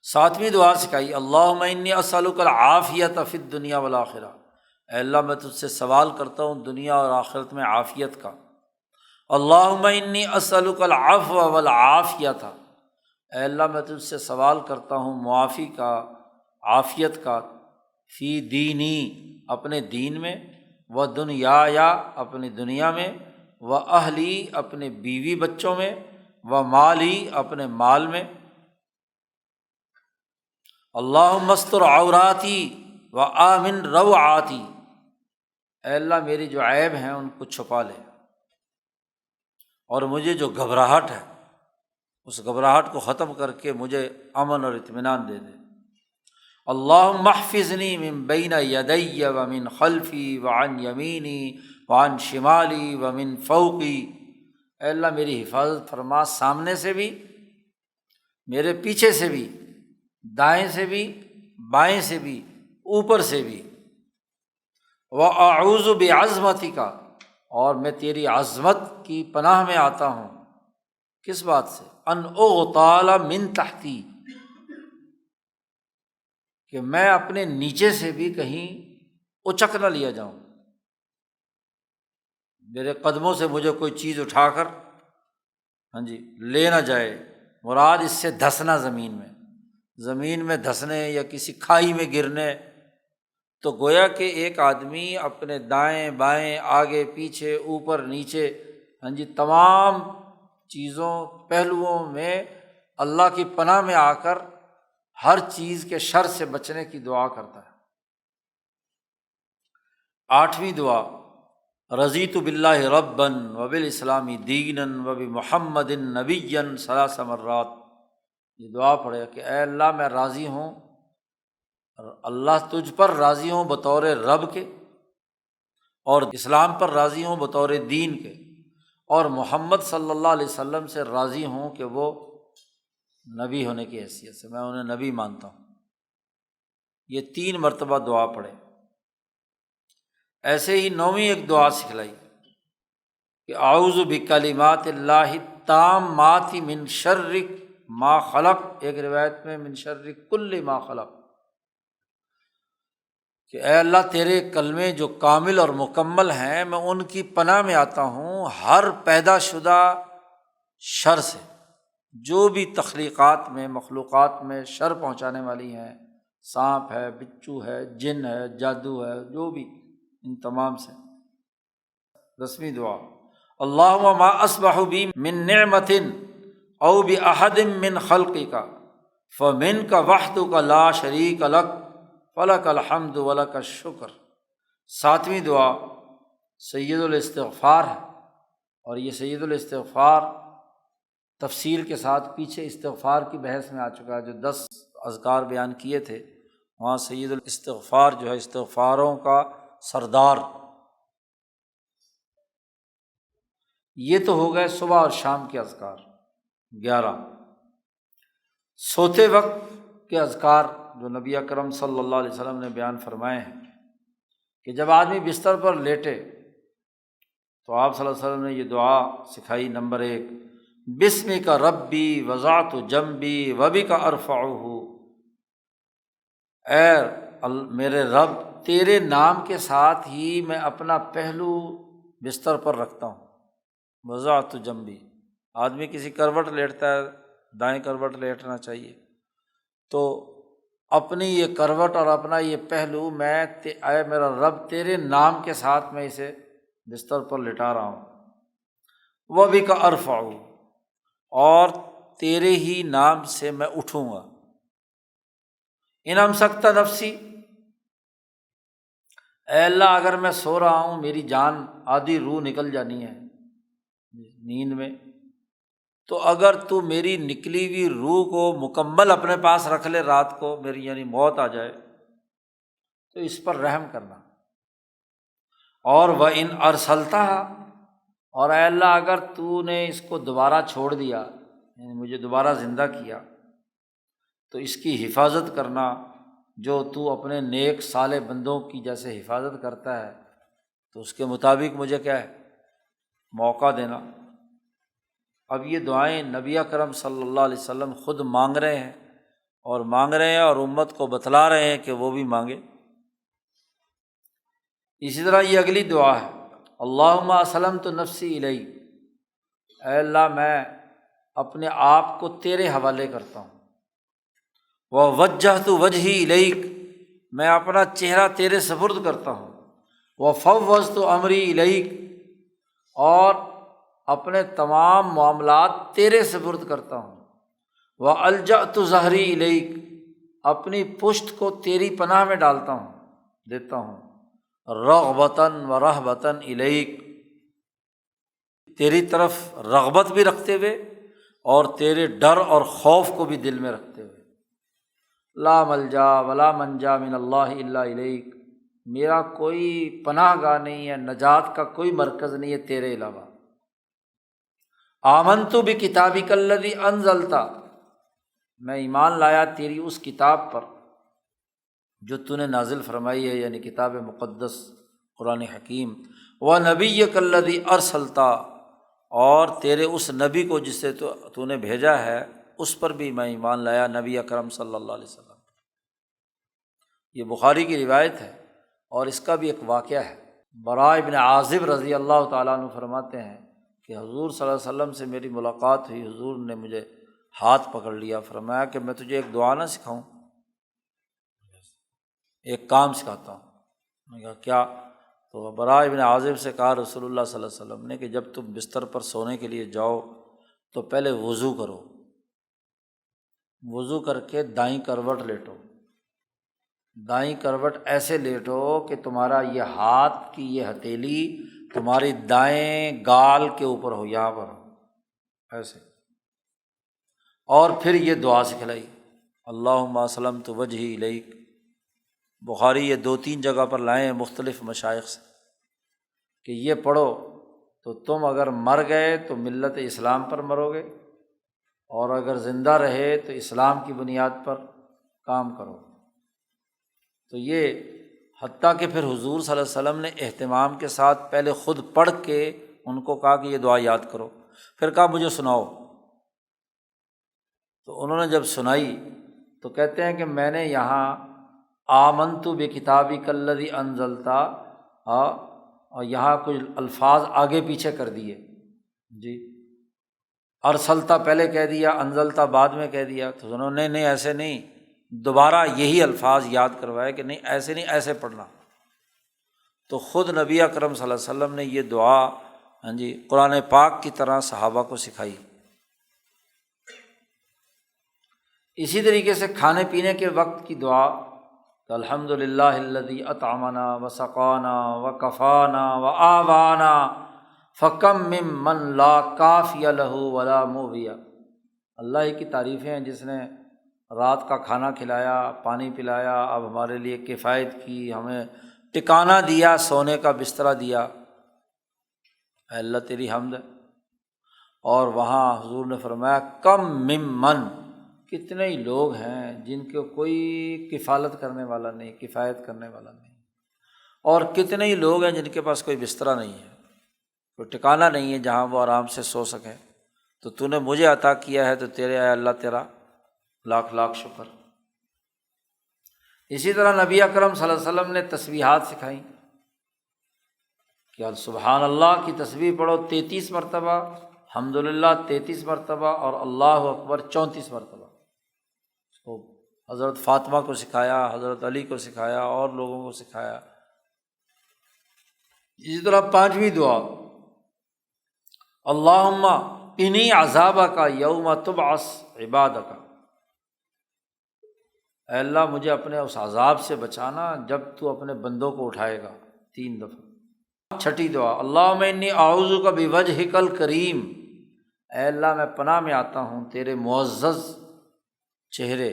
ساتویں دعا سکھائی، اللہم انی اسألک العافیۃ فی الدنیا والآخرہ، اے اللہ میں تجھ سے سوال کرتا ہوں دنیا اور آخرت میں عافیت کا۔ اللہم انی اسألک العفو والعافیۃ، اے اللہ میں تجھ سے سوال کرتا ہوں معافی کا، عافیت کا، فی دینی اپنے دین میں، و دنیا اپنی دنیا میں، و اہلی اپنے بیوی بچوں میں، و مالی اپنے مال میں۔ اللہم استر عوراتی و آمن روعاتی، اے اللہ میری جو عیب ہیں ان کو چھپا لے، اور مجھے جو گھبراہٹ ہے اس گھبراہٹ کو ختم کر کے مجھے امن اور اطمینان دے دے۔ اللہم احفظنی من بین یدی ومن خلفی وعن یمینی وعن شمالی ومن فوقی، اے اللہ میری حفاظت فرما سامنے سے بھی، میرے پیچھے سے بھی، دائیں سے بھی، بائیں سے بھی، اوپر سے بھی۔ وَأَعُوذُ بِعَظْمَتِكَ، اور میں تیری عظمت کی پناہ میں آتا ہوں، کس بات سے؟ ان اغتال من تحتی، کہ میں اپنے نیچے سے بھی کہیں اچک نہ لیا جاؤں، میرے قدموں سے مجھے کوئی چیز اٹھا کر لے نہ جائے۔ مراد اس سے دھسنا، زمین میں دھسنے یا کسی کھائی میں گرنے، تو گویا کہ ایک آدمی اپنے دائیں بائیں آگے پیچھے اوپر نیچے تمام چیزوں پہلوؤں میں اللہ کی پناہ میں آ کر ہر چیز کے شر سے بچنے کی دعا کرتا ہے۔ آٹھویں دعا، رضیت باللہ ربا وبالاسلام دینا وبمحمد نبیا ثلاث مرات، یہ دعا پڑھے کہ اے اللہ میں راضی ہوں، اللہ تجھ پر راضی ہوں بطور رب کے، اور اسلام پر راضی ہوں بطور دین کے، اور محمد صلی اللہ علیہ وسلم سے راضی ہوں کہ وہ نبی ہونے کی حیثیت سے میں انہیں نبی مانتا ہوں۔ یہ 3 مرتبہ دعا پڑھے۔ ایسے ہی 9ویں ایک دعا سکھلائی کہ اعوذ بکلمات اللہ التامات من شر ما خلق، ایک روایت میں من شر کل ما خلق، کہ اے اللہ تیرے کلمے جو کامل اور مکمل ہیں میں ان کی پناہ میں آتا ہوں ہر پیدا شدہ شر سے، جو بھی تخلیقات میں مخلوقات میں شر پہنچانے والی ہیں، سانپ ہے، بچو ہے، جن ہے، جادو ہے، جو بھی، ان تمام سے۔ 10ویں دعا، اللہم ما اصبح بی من نعمت او باحد من خلقک فمنک وحدک لا شریک لک فلک الحمد ولک الشکر۔ 7ویں دعا سید الاستغفار ہے، اور یہ سید الاستغفار تفصیل کے ساتھ پیچھے استغفار کی بحث میں آ چکا ہے، جو 10 اذکار بیان کیے تھے وہاں سید الاستغفار جو ہے استغفاروں کا سردار۔ یہ تو ہو گئے صبح اور شام کے اذکار 11۔ سوتے وقت کے اذکار جو نبی اکرم صلی اللہ علیہ وسلم نے بیان فرمائے ہیں کہ جب آدمی بستر پر لیٹے تو آپ صلی اللہ علیہ وسلم نے یہ دعا سکھائی۔ نمبر 1، بسمک ربی وضعت جنبی وبک ارفعہ، اے میرے رب تیرے نام کے ساتھ ہی میں اپنا پہلو بستر پر رکھتا ہوں۔ وضعت جنبی، آدمی کسی کروٹ لیٹتا ہے، دائیں کروٹ لیٹنا چاہیے، تو اپنی یہ کروٹ اور اپنا یہ پہلو اے میرا رب تیرے نام کے ساتھ میں اسے بستر پر لٹا رہا ہوں۔ وبک ارفع، اور تیرے ہی نام سے میں اٹھوں گا۔ ان امسکت نفسی، اے اللہ اگر میں سو رہا ہوں، میری جان آدھی روح نکل جانی ہے نیند میں، تو اگر تو میری نکلی ہوئی روح کو مکمل اپنے پاس رکھ لے رات کو، میری یعنی موت آ جائے، تو اس پر رحم کرنا۔ اور وَإِنْ أَرْسَلْتَهَا، اور اے اللہ اگر تو نے اس کو دوبارہ چھوڑ دیا، یعنی مجھے دوبارہ زندہ کیا، تو اس کی حفاظت کرنا، جو تو اپنے نیک صالح بندوں کی جیسے حفاظت کرتا ہے، تو اس کے مطابق مجھے کیا ہے، موقع دینا۔ اب یہ دعائیں نبی اکرم صلی اللہ علیہ وسلم خود مانگ رہے ہیں، اور امت کو بتلا رہے ہیں کہ وہ بھی مانگے۔ اسی طرح یہ اگلی دعا ہے، اللہم اسلمت نفسی الیک، اے اللہ میں اپنے آپ کو تیرے حوالے کرتا ہوں۔ ووجہت وجہی الیک، میں اپنا چہرہ تیرے سپرد کرتا ہوں۔ وفوضت امری الیک، اور اپنے تمام معاملات تیرے سپرد کرتا ہوں۔ والجأت ظہری الیک، اپنی پشت کو تیری پناہ میں ڈالتا ہوں، دیتا ہوں۔ رغبتاً و رہبتاً الیک، تیری طرف رغبت بھی رکھتے ہوئے اور تیرے ڈر اور خوف کو بھی دل میں رکھتے ہوئے۔ لا ملجا ولا منجا من اللہ الا الیک، میرا کوئی پناہ گاہ نہیں ہے، نجات کا کوئی مرکز نہیں ہے تیرے علاوہ۔ آمنت بکتابک الذی انزلت، میں ایمان لایا تیری اس کتاب پر جو تو نے نازل فرمائی ہے، یعنی کتاب مقدس قرآن حکیم۔ ونبیک الذی ارسلت، اور تیرے اس نبی کو جسے تو نے بھیجا ہے اس پر بھی میں ایمان لایا، نبی اکرم صلی اللہ علیہ وسلم۔ یہ بخاری کی روایت ہے، اور اس کا بھی ایک واقعہ ہے۔ براء بن عازب رضی اللہ تعالیٰ عنہ فرماتے ہیں کہ حضور صلی اللہ علیہ وسلم سے میری ملاقات ہوئی، حضور نے مجھے ہاتھ پکڑ لیا، فرمایا کہ میں تجھے ایک دعا نہ سکھاؤں، ایک کام سکھاتا ہوں۔ میں نے کہا کیا؟ تو براء بن عازب سے کہا رسول اللہ صلی اللہ علیہ وسلم نے کہ جب تم بستر پر سونے کے لیے جاؤ تو پہلے وضو کرو، وضو کر کے دائیں کروٹ لیٹو، دائیں کروٹ ایسے لیٹو کہ تمہارا یہ ہاتھ کی یہ ہتھیلی تمہاری دائیں گال کے اوپر ہو، یہاں پر ہو ایسے، اور پھر یہ دعا سکھلائی، اللہم اسلمت وجہی الیک۔ بخاری یہ 2-3 جگہ پر لائے ہیں مختلف مشائخ سے کہ یہ پڑھو تو تم اگر مر گئے تو ملت اسلام پر مرو گے، اور اگر زندہ رہے تو اسلام کی بنیاد پر کام کرو۔ تو یہ حتیٰ کہ پھر حضور صلی اللہ علیہ وسلم نے اہتمام کے ساتھ پہلے خود پڑھ کے ان کو کہا کہ یہ دعا یاد کرو، پھر کہا مجھے سناؤ۔ تو انہوں نے جب سنائی تو کہتے ہیں کہ میں نے یہاں آمنت بکتابک الذی انزلت، اور یہاں کچھ الفاظ آگے پیچھے کر دیے، جی ارسلتا پہلے کہہ دیا، انزلتا بعد میں کہہ دیا، تو انہوں نے نہیں ایسے نہیں، دوبارہ یہی الفاظ یاد کروائے کہ نہیں ایسے نہیں، ایسے پڑھنا۔ تو خود نبی اکرم صلی اللہ علیہ وسلم نے یہ دعا قرآن پاک کی طرح صحابہ کو سکھائی۔ اسی طریقے سے کھانے پینے کے وقت کی دعا، تو الحمد للہ الذی اطعمنا وسقانا وکفانا وآوانا فکم ممن لا کافی لہ ولا مووی، اللہ ہی کی تعریفیں ہیں جس نے رات کا کھانا کھلایا، پانی پلایا، اب ہمارے لیے کفایت کی، ہمیں ٹکانہ دیا، سونے کا بسترا دیا، اے اللہ تیری حمد ہے۔ اور وہاں حضور نے فرمایا کم ممن، کتنے ہی لوگ ہیں جن کو کوئی کفالت کرنے والا نہیں، کفایت کرنے والا نہیں، اور کتنے ہی لوگ ہیں جن کے پاس کوئی بسترا نہیں ہے، کوئی ٹھکانہ نہیں ہے جہاں وہ آرام سے سو سکیں۔ تو تو نے مجھے عطا کیا ہے، تو تیرے اے اللہ تیرا لاکھ لاکھ شکر۔ اسی طرح نبی اکرم صلی اللہ علیہ وسلم نے تسبیحات سکھائیں کہ سبحان اللہ کی تسبیح پڑھو 33 مرتبہ، الحمدللہ 33 مرتبہ، اور اللہ اکبر 34 مرتبہ۔ اس کو حضرت فاطمہ کو سکھایا، حضرت علی کو سکھایا، اور لوگوں کو سکھایا۔ اسی طرح 5ویں دعا، اللہم قنی عذابک یوم تبعث عبادک، اے اللہ مجھے اپنے اس عذاب سے بچانا جب تو اپنے بندوں کو اٹھائے گا، 3 دفعہ۔ 6ٹھی دعا، اللہم انی اعوذک بوجہک الکریم، اے اللہ میں پناہ میں آتا ہوں تیرے معزز چہرے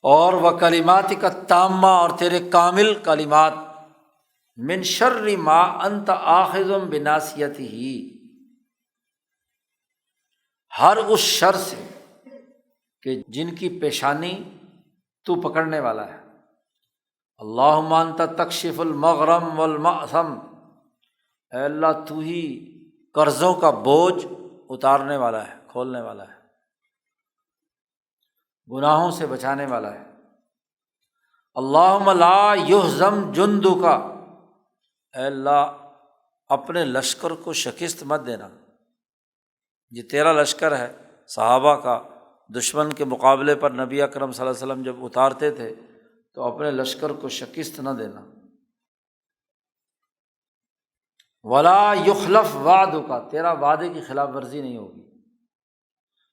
اور وکلماتک التامہ، اور تیرے کامل کلمات، من شر ما انت آخذ بناصیتہ، ہر اس شر سے کہ جن کی پیشانی تو پکڑنے والا ہے۔ اللہم انت تکشف المغرم والمأثم، اے اللہ تو ہی قرضوں کا بوجھ اتارنے والا ہے، کھولنے والا ہے، گناہوں سے بچانے والا ہے۔ اللہم لا یہزم جندک، اے اللہ اپنے لشکر کو شکست مت دینا۔ یہ تیرا لشکر ہے، صحابہ کا، دشمن کے مقابلے پر نبی اکرم صلی اللہ علیہ وسلم جب اتارتے تھے تو اپنے لشکر کو شکست نہ دینا۔ ولا یخلف وعدک، تیرا وعدے کی خلاف ورزی نہیں ہوگی۔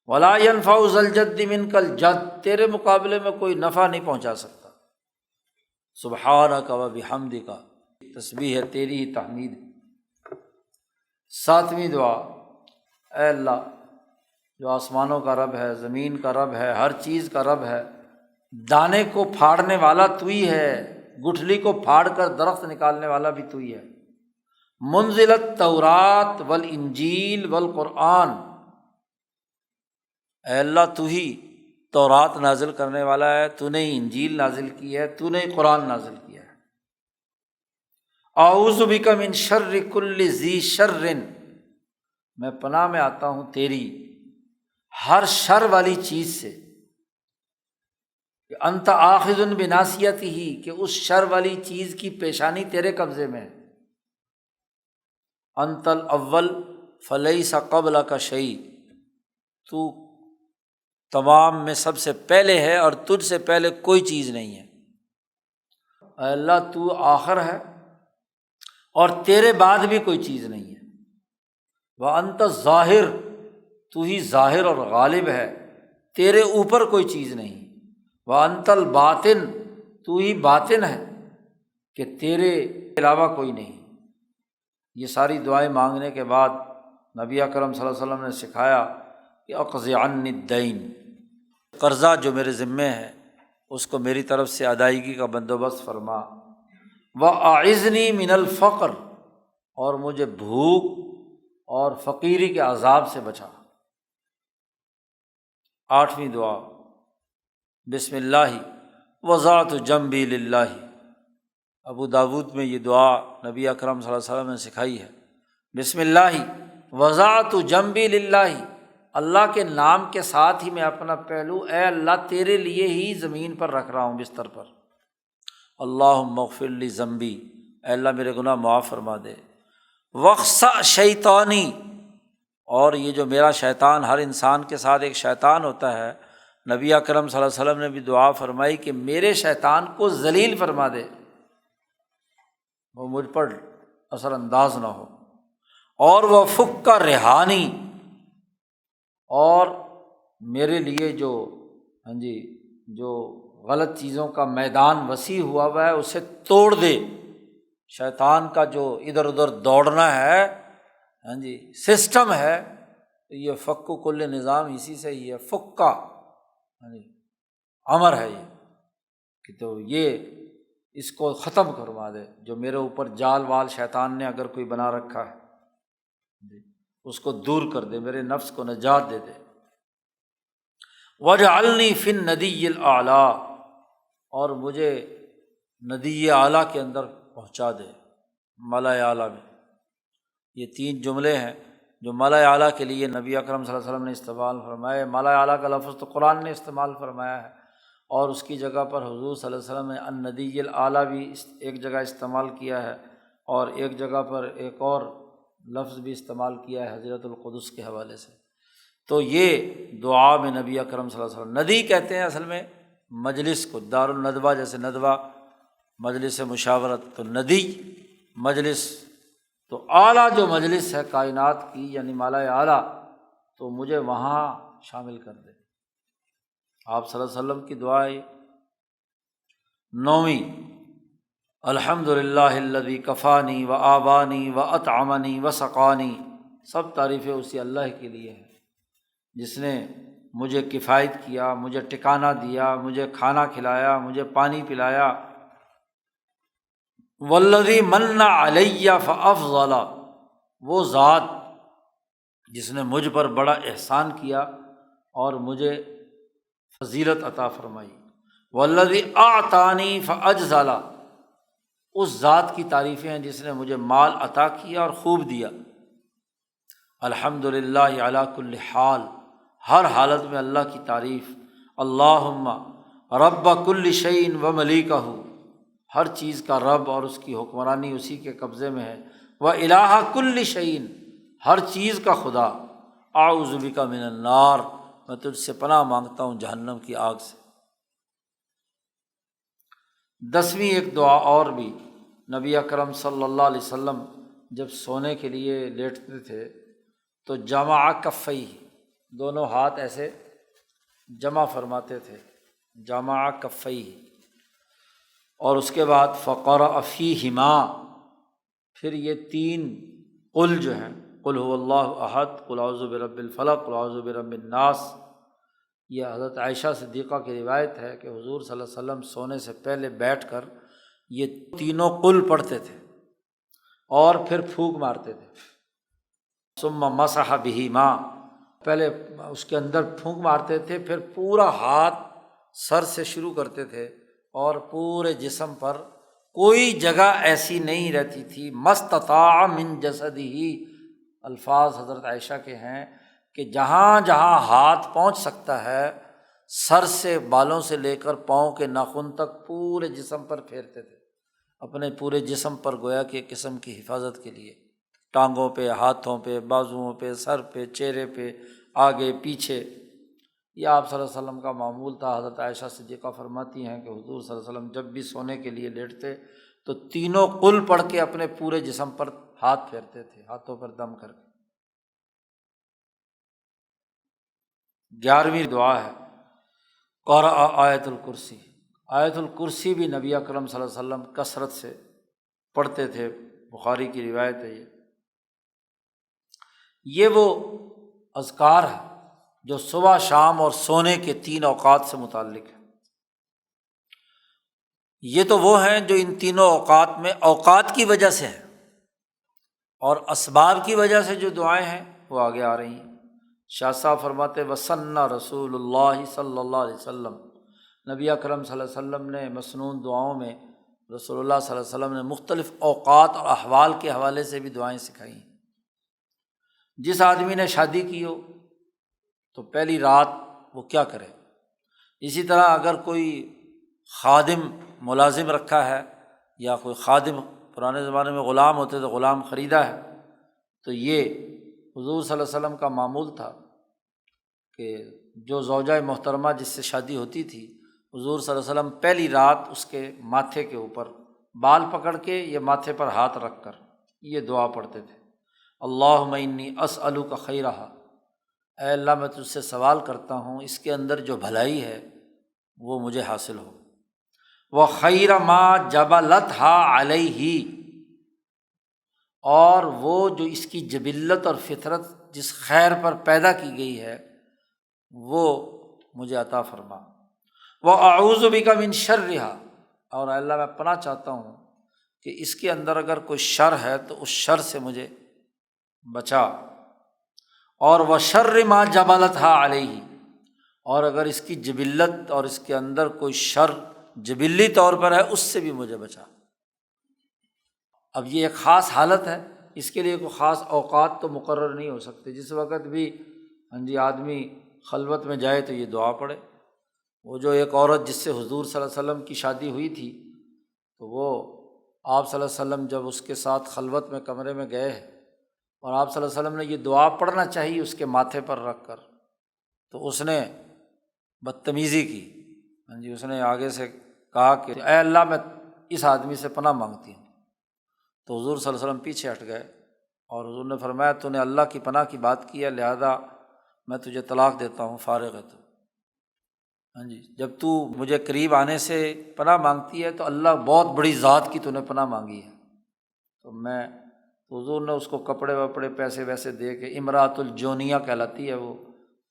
ولا ينفع ذا الجد منک الجد، تیرے مقابلے میں کوئی نفع نہیں پہنچا سکتا۔ سبحانک و بحمدک، تسبیح ہے تیری ہی، تحمید ہے۔ 7ویں دعا، اے اللہ جو آسمانوں کا رب ہے، زمین کا رب ہے، ہر چیز کا رب ہے، دانے کو پھاڑنے والا تو ہی ہے، گٹھلی کو پھاڑ کر درخت نکالنے والا بھی تو ہی ہے۔ منزل التوراۃ والانجیل والقرآن، اے اللہ تو ہی تورات نازل کرنے والا ہے، تو نے ہی انجیل نازل کی ہے، تو نے ہی قرآن نازل کیا ہے۔ اعوذ بک من شر کل ذی شر، میں پناہ میں آتا ہوں تیری ہر شر والی چیز سے، کہ انت آخذ بناصیتہ، کہ اس شر والی چیز کی پیشانی تیرے قبضے میں ہے۔ انت الاول فلیس قبلک شیء، تو تمام میں سب سے پہلے ہے اور تجھ سے پہلے کوئی چیز نہیں ہے۔ اے اللہ تو آخر ہے اور تیرے بعد بھی کوئی چیز نہیں ہے۔ وانت الظاہر، تو ہی ظاہر اور غالب ہے، تیرے اوپر کوئی چیز نہیں۔ وانت الباطن، تو ہی باطن ہے کہ تیرے علاوہ کوئی نہیں۔ یہ ساری دعائیں مانگنے کے بعد نبی اکرم صلی اللہ علیہ وسلم نے سکھایا کہ اقض عنی الدین، قرضہ جو میرے ذمے ہے اس کو میری طرف سے ادائیگی کا بندوبست فرما۔ واعذنی من الفقر، اور مجھے بھوک اور فقیری کے عذاب سے بچا۔ 8ویں دعا، بسم اللہ وضعت جنبی للہ، ابو داود میں یہ دعا نبی اکرم صلی اللہ علیہ وسلم نے سکھائی ہے۔ بسم اللہ وضعت جنبی للہ، اللہ کے نام کے ساتھ ہی میں اپنا پہلو اے اللہ تیرے لیے ہی زمین پر رکھ رہا ہوں، بستر پر۔ اللہم اغفر لی ذنبی، اے اللہ میرے گناہ معاف فرما دے۔ واخسأ شیطانی، اور یہ جو میرا شیطان، ہر انسان کے ساتھ ایک شیطان ہوتا ہے، نبی اکرم صلی اللہ علیہ وسلم نے بھی دعا فرمائی کہ میرے شیطان کو ذلیل فرما دے، وہ مجھ پر اثر انداز نہ ہو۔ اور وہ فک ریحانی، اور میرے لیے جو جو غلط چیزوں کا میدان وسیع ہوا ہوا ہے اسے توڑ دے۔ شیطان کا جو ادھر ادھر دوڑنا ہے سسٹم ہے، یہ فک کل نظام اسی سے ہی ہے، فک کا امر ہے یہ، کہ تو یہ اس کو ختم کروا دے، جو میرے اوپر جال وال شیطان نے اگر کوئی بنا رکھا ہے اس کو دور کر دے، میرے نفس کو نجات دے دے۔ وَاجْعَلْنِي فِي النَّدِيِّ الْأَعْلَىٰ، اور مجھے ندی اعلیٰ کے اندر پہنچا دے، ملأ اعلیٰ میں۔ یہ 3 جملے ہیں جو مالا اعلیٰ کے لیے نبی اکرم صلی اللہ علیہ وسلم نے استعمال فرمایا، مالا اعلیٰ کا لفظ تو قرآن نے استعمال فرمایا ہے، اور اس کی جگہ پر حضور صلی اللہ علیہ وسلم نے الندی الاعلیٰ بھی ایک جگہ استعمال کیا ہے، اور ایک جگہ پر ایک اور لفظ بھی استعمال کیا ہے حضرت القدس کے حوالے سے۔ تو یہ دعا میں نبی اکرم صلی اللہ علیہ وسلم، ندی کہتے ہیں اصل میں مجلس کو، دار الندوہ جیسے ندوہ مجلس مشاورت، تو ندی مجلس، تو اعلیٰ جو مجلس ہے کائنات کی یعنی مالا اعلیٰ، تو مجھے وہاں شامل کر دے۔ آپ صلی اللہ علیہ وسلم کی دعا ہے۔ 9ویں، الحمد للہ الذی کفانی و آبانی و اطعمنی و سقانی، سب تعریفیں اسی اللہ کے لیے ہیں جس نے مجھے کفایت کیا، مجھے ٹکانہ دیا، مجھے کھانا کھلایا، مجھے پانی پلایا۔ والذی من علی فافضل، وہ ذات جس نے مجھ پر بڑا احسان کیا اور مجھے فضیلت عطا فرمائی۔ والذی اعطانی فاجزل، اس ذات کی تعریفیں ہیں جس نے مجھے مال عطا کیا اور خوب دیا۔ الحمد للہ علی کل حال، ہر حالت میں اللہ کی تعریف۔ اللہم رب کل شیء و ملیکہ، ہر چیز کا رب اور اس کی حکمرانی اسی کے قبضے میں ہے۔ و الہ کل شیء، ہر چیز کا خدا۔ اعوذ بک من النار، میں تجھ سے پناہ مانگتا ہوں جہنم کی آگ سے۔ 10ویں ایک دعا اور بھی، نبی اکرم صلی اللہ علیہ وسلم جب سونے کے لیے لیٹتے تھے تو جمع کفیہ، دونوں ہاتھ ایسے جمع فرماتے تھے، جمع کفیہ، اور اس کے بعد فقرأ فیہما، پھر یہ 3 قل جو ہیں، قل هو اللہ احد، قل اعوذ برب الفلق، قل اعوذ برب الناس، یہ حضرت عائشہ صدیقہ کی روایت ہے کہ حضور صلی اللہ علیہ وسلم سونے سے پہلے بیٹھ کر یہ تینوں قل پڑھتے تھے اور پھر پھونک مارتے تھے۔ ثم مسح بہما، پہلے اس کے اندر پھونک مارتے تھے، پھر پورا ہاتھ سر سے شروع کرتے تھے اور پورے جسم پر، کوئی جگہ ایسی نہیں رہتی تھی۔ مستطاع من جسدہ، الفاظ حضرت عائشہ کے ہیں کہ جہاں جہاں ہاتھ پہنچ سکتا ہے، سر سے بالوں سے لے کر پاؤں کے ناخن تک پورے جسم پر پھیرتے تھے، اپنے پورے جسم پر، گویا کہ ایک قسم کی حفاظت کے لیے، ٹانگوں پہ، ہاتھوں پہ، بازوؤں پہ، سر پہ، چہرے پہ، آگے پیچھے۔ یہ آپ صلی اللہ علیہ وسلم کا معمول تھا۔ حضرت عائشہ صدیقہ فرماتی ہیں کہ حضور صلی اللہ علیہ وسلم جب بھی سونے کے لیے لیٹتے تو تینوں قل پڑھ کے اپنے پورے جسم پر ہاتھ پھیرتے تھے، ہاتھوں پر دم کر کے۔ 11ویں دعا ہے قرأ آیت الکرسی۔ آیت الکرسی بھی نبی اکرم صلی اللہ علیہ وسلم کثرت سے پڑھتے تھے، بخاری کی روایت ہے۔ یہ وہ اذکار ہے جو صبح شام اور سونے کے 3 اوقات سے متعلق ہے۔ یہ تو وہ ہیں جو ان تینوں اوقات میں اوقات کی وجہ سے ہیں، اور اسباب کی وجہ سے جو دعائیں ہیں وہ آگے آ رہی ہیں۔ شاہ صاحب فرماتے وسن رسول اللہ صلی اللہ علیہ وسلم، نبی اکرم صلی اللہ علیہ وسلم نے مسنون دعاؤں میں رسول اللہ صلی اللہ علیہ وسلم نے مختلف اوقات اور احوال کے حوالے سے بھی دعائیں سکھائی ہیں۔ جس آدمی نے شادی کی ہو تو پہلی رات وہ کیا کرے، اسی طرح اگر کوئی خادم ملازم رکھا ہے یا کوئی خادم، پرانے زمانے میں غلام ہوتے تو غلام خریدا ہے، تو یہ حضور صلی اللہ علیہ وسلم کا معمول تھا کہ جو زوجہ محترمہ جس سے شادی ہوتی تھی، حضور صلی اللہ علیہ وسلم پہلی رات اس کے ماتھے کے اوپر بال پکڑ کے یا ماتھے پر ہاتھ رکھ کر یہ دعا پڑھتے تھے، اللہم انی اسألک خیرہا، اے اللہ میں تجھ سے سوال کرتا ہوں اس کے اندر جو بھلائی ہے وہ مجھے حاصل ہو، وخیر ما جبلتھا علیہ، اور وہ جو اس کی جبلت اور فطرت جس خیر پر پیدا کی گئی ہے وہ مجھے عطا فرما، وَأَعُوذُ بِكَ مِن شَرِّهَا، اور اللہ میں پناہ چاہتا ہوں کہ اس کے اندر اگر کوئی شر ہے تو اس شر سے مجھے بچا، اور وَشَرِّ مَا جَبَلَتْهَا عَلَيْهِ، اور اگر اس کی جبلت اور اس کے اندر کوئی شر جبلی طور پر ہے اس سے بھی مجھے بچا۔ اب یہ ایک خاص حالت ہے اس کے لیے کوئی خاص اوقات تو مقرر نہیں ہو سکتے، جس وقت بھی آدمی خلوت میں جائے تو یہ دعا پڑھے۔ وہ جو ایک عورت جس سے حضور صلی اللہ علیہ وسلم کی شادی ہوئی تھی، تو وہ آپ صلی اللہ علیہ وسلم جب اس کے ساتھ خلوت میں کمرے میں گئے اور آپ صلی اللہ علیہ وسلم نے یہ دعا پڑھنا چاہیے اس کے ماتھے پر رکھ کر، تو اس نے بدتمیزی کی، اس نے آگے سے کہا کہ اے اللہ میں اس آدمی سے پناہ مانگتی ہوں۔ تو حضور صلی اللہ علیہ وسلم پیچھے ہٹ گئے اور حضور نے فرمایا تو نے اللہ کی پناہ کی بات کی ہے، لہذا میں تجھے طلاق دیتا ہوں، فارغ ہے تو۔ جب تو مجھے قریب آنے سے پناہ مانگتی ہے تو اللہ بہت بڑی ذات کی تو نے پناہ مانگی ہے، تو حضور نے اس کو کپڑے وپڑے پیسے ویسے دے کے، امراۃ الجونیہ کہلاتی ہے وہ،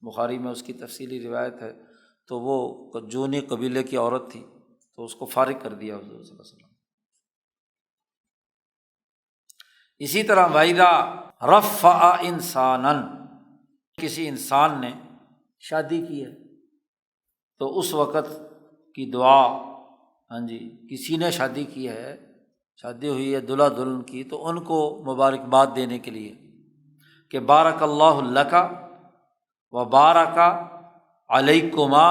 بخاری میں اس کی تفصیلی روایت ہے، تو وہ جونی قبیلے کی عورت تھی، تو اس کو فارغ کر دیا حضور صلی اللہ علیہ وسلم۔ اسی طرح وَإِذَا رَفَّعَ انساناً، کسی انسان نے شادی کی ہے تو اس وقت کی دعا، کسی نے شادی کی ہے، شادی ہوئی ہے دلہا دلہن کی، تو ان کو مبارکباد دینے کے لیے کہ بارک اللہ لک و بارک علیکما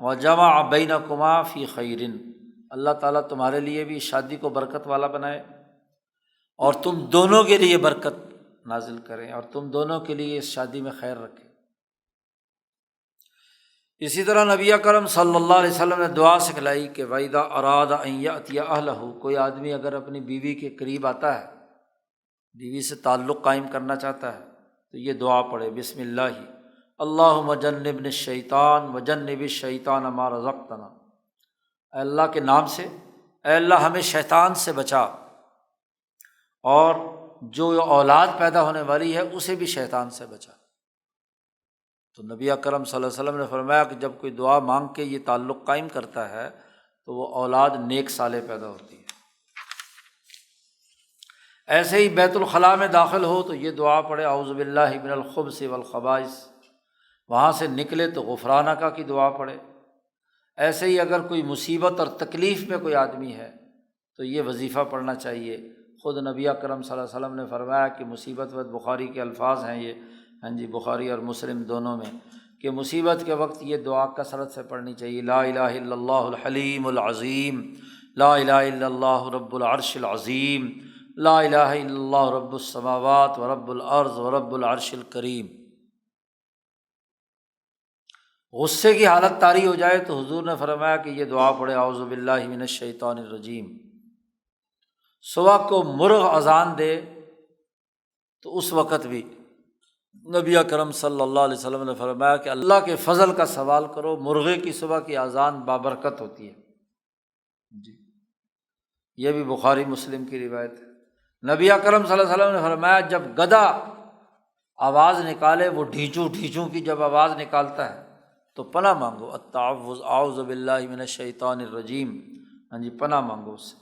و جمع بینکما فی خیر، اللہ تعالیٰ تمہارے لیے بھی شادی کو برکت والا بنائے اور تم دونوں کے لیے برکت نازل کریں اور تم دونوں کے لیے اس شادی میں خیر رکھیں۔ اسی طرح نبی اکرم صلی اللہ علیہ وسلم نے دعا سکھلائی کہ وَإِذَا أَرَادَ أَن يَأْتِيَ أَهْلَهُ، کوئی آدمی اگر اپنی بیوی کے قریب آتا ہے، بیوی سے تعلق قائم کرنا چاہتا ہے، تو یہ دعا پڑھے، بسم اللہ اللہم جنبنی الشیطان وجنب الشیطان ما رزقتنا، اے اللہ کے نام سے، اے اللہ ہمیں شیطان سے بچا اور جو اولاد پیدا ہونے والی ہے اسے بھی شیطان سے بچا۔ تو نبی اکرم صلی اللہ علیہ وسلم نے فرمایا کہ جب کوئی دعا مانگ کے یہ تعلق قائم کرتا ہے تو وہ اولاد نیک صالح پیدا ہوتی ہے۔ ایسے ہی بیت الخلاء میں داخل ہو تو یہ دعا پڑھے، اعوذ باللہ من الخبث والخبائث، وہاں سے نکلے تو غفرانک کی دعا پڑھے۔ ایسے ہی اگر کوئی مصیبت اور تکلیف میں کوئی آدمی ہے تو یہ وظیفہ پڑھنا چاہیے۔ خود نبی اکرم صلی اللہ علیہ وسلم نے فرمایا کہ مصیبت وقت، بخاری کے الفاظ ہیں یہ، بخاری اور مسلم دونوں میں، کہ مصیبت کے وقت یہ دعا کثرت سے پڑھنی چاہیے، لا الہ الا اللہ الحلیم العظیم، لا الہ الا اللہ رب العرش العظیم، لا الہ الا اللہ رب السماوات و رب الارض و رب العرش الکریم۔ غصے کی حالت طاری ہو جائے تو حضور نے فرمایا کہ یہ دعا پڑھے، اعوذ باللہ من الشیطان الرجیم۔ صبح کو مرغ اذان دے تو اس وقت بھی نبی اکرم صلی اللہ علیہ وسلم نے فرمایا کہ اللہ کے فضل کا سوال کرو، مرغے کی صبح کی اذان بابرکت ہوتی ہے۔ یہ بھی بخاری مسلم کی روایت ہے۔ نبی اکرم صلی اللہ علیہ وسلم نے فرمایا جب گدھا آواز نکالے، وہ ڈھیچو ڈھیچو کی جب آواز نکالتا ہے تو پناہ مانگو، التعوذ، اعوذ باللہ من الشیطان الرجیم، پناہ مانگو اس سے۔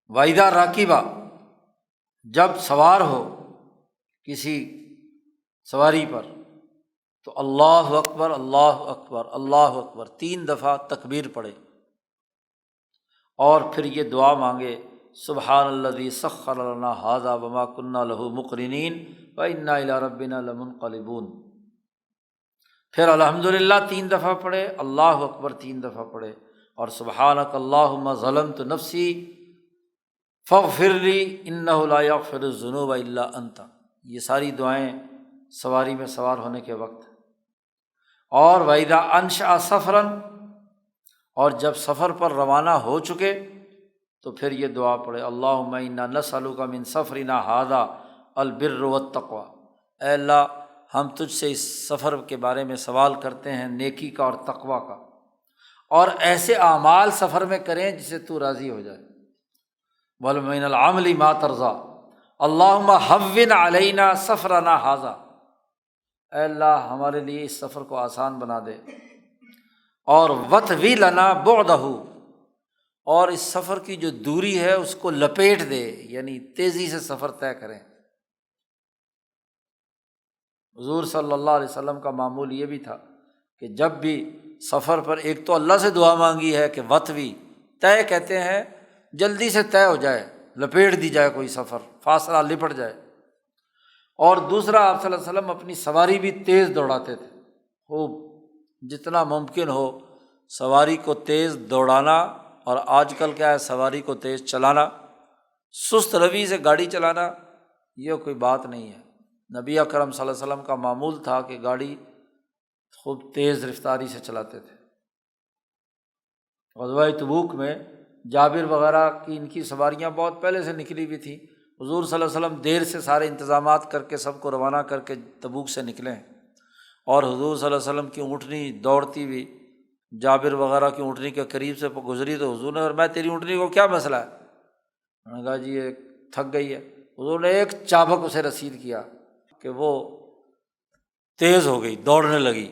وَإِذَا رَكِبَ، جب سوار ہو کسی سواری پر تو اللہ اکبر اللہ اکبر اللہ اکبر 3 دفعہ تکبیر پڑھے اور پھر یہ دعا مانگے، سبحان الذی سخر لنا ھذا وما كنا له مقرنین وإنا إلی ربنا لمنقلبون۔ پھر الحمدللہ 3 دفعہ پڑھے، اللہ اکبر 3 دفعہ پڑھے، اور سبحانک اللہم ظلمت نفسی فاغفر لی انہ لا یغفر الذنوب الا انت۔ یہ ساری دعائیں سواری میں سوار ہونے کے وقت۔ اور وَإِذَا أَنشَأَ سَفْرًا، اور جب سفر پر روانہ ہو چکے تو پھر یہ دعا پڑھے، اللہم انا نسألک من سفرنا ھذا البر والتقوی، اے اللہ ہم تجھ سے اس سفر کے بارے میں سوال کرتے ہیں نیکی کا اور تقوی کا، اور ایسے اعمال سفر میں کریں جسے تو راضی ہو جائے۔ وَمِنَ الْعَمْلِ مَا تَرْضَىٰ، اللہم ہوِّن علینا سفرنا ھذا، اے اللہ ہمارے لیے اس سفر کو آسان بنا دے، اور وَطْوِی لَنَا بُعْدَهُ، اور اس سفر کی جو دوری ہے اس کو لپیٹ دے، یعنی تیزی سے سفر طے کریں۔ حضور صلی اللہ علیہ وسلم کا معمول یہ بھی تھا کہ جب بھی سفر پر ایک تو اللہ سے دعا مانگی ہے کہ وطوی طے کہتے ہیں جلدی سے طے ہو جائے، لپیٹ دی جائے کوئی سفر، فاصلہ لپٹ جائے۔ اور دوسرا، آپ صلی اللہ علیہ وسلم اپنی سواری بھی تیز دوڑاتے تھے، خوب جتنا ممکن ہو سواری کو تیز دوڑانا۔ اور آج کل کیا ہے، سواری کو تیز چلانا، سست روی سے گاڑی چلانا، یہ کوئی بات نہیں ہے۔ نبی اکرم صلی اللہ علیہ وسلم کا معمول تھا کہ گاڑی خوب تیز رفتاری سے چلاتے تھے۔ غزوہ تبوک میں جابر وغیرہ کی ان کی سواریاں بہت پہلے سے نکلی ہوئی تھیں، حضور صلی اللہ علیہ وسلم دیر سے سارے انتظامات کر کے سب کو روانہ کر کے تبوک سے نکلے ہیں، اور حضور صلی اللہ علیہ وسلم کی اونٹنی دوڑتی ہوئی جابر وغیرہ کی اونٹنی کے قریب سے گزری تو حضور نے فرمایا تیری اونٹنی کو کیا مسئلہ ہے؟ انہوں نے کہا جی یہ تھک گئی ہے۔ حضور نے ایک چابک اسے رسید کیا کہ وہ تیز ہو گئی، دوڑنے لگی۔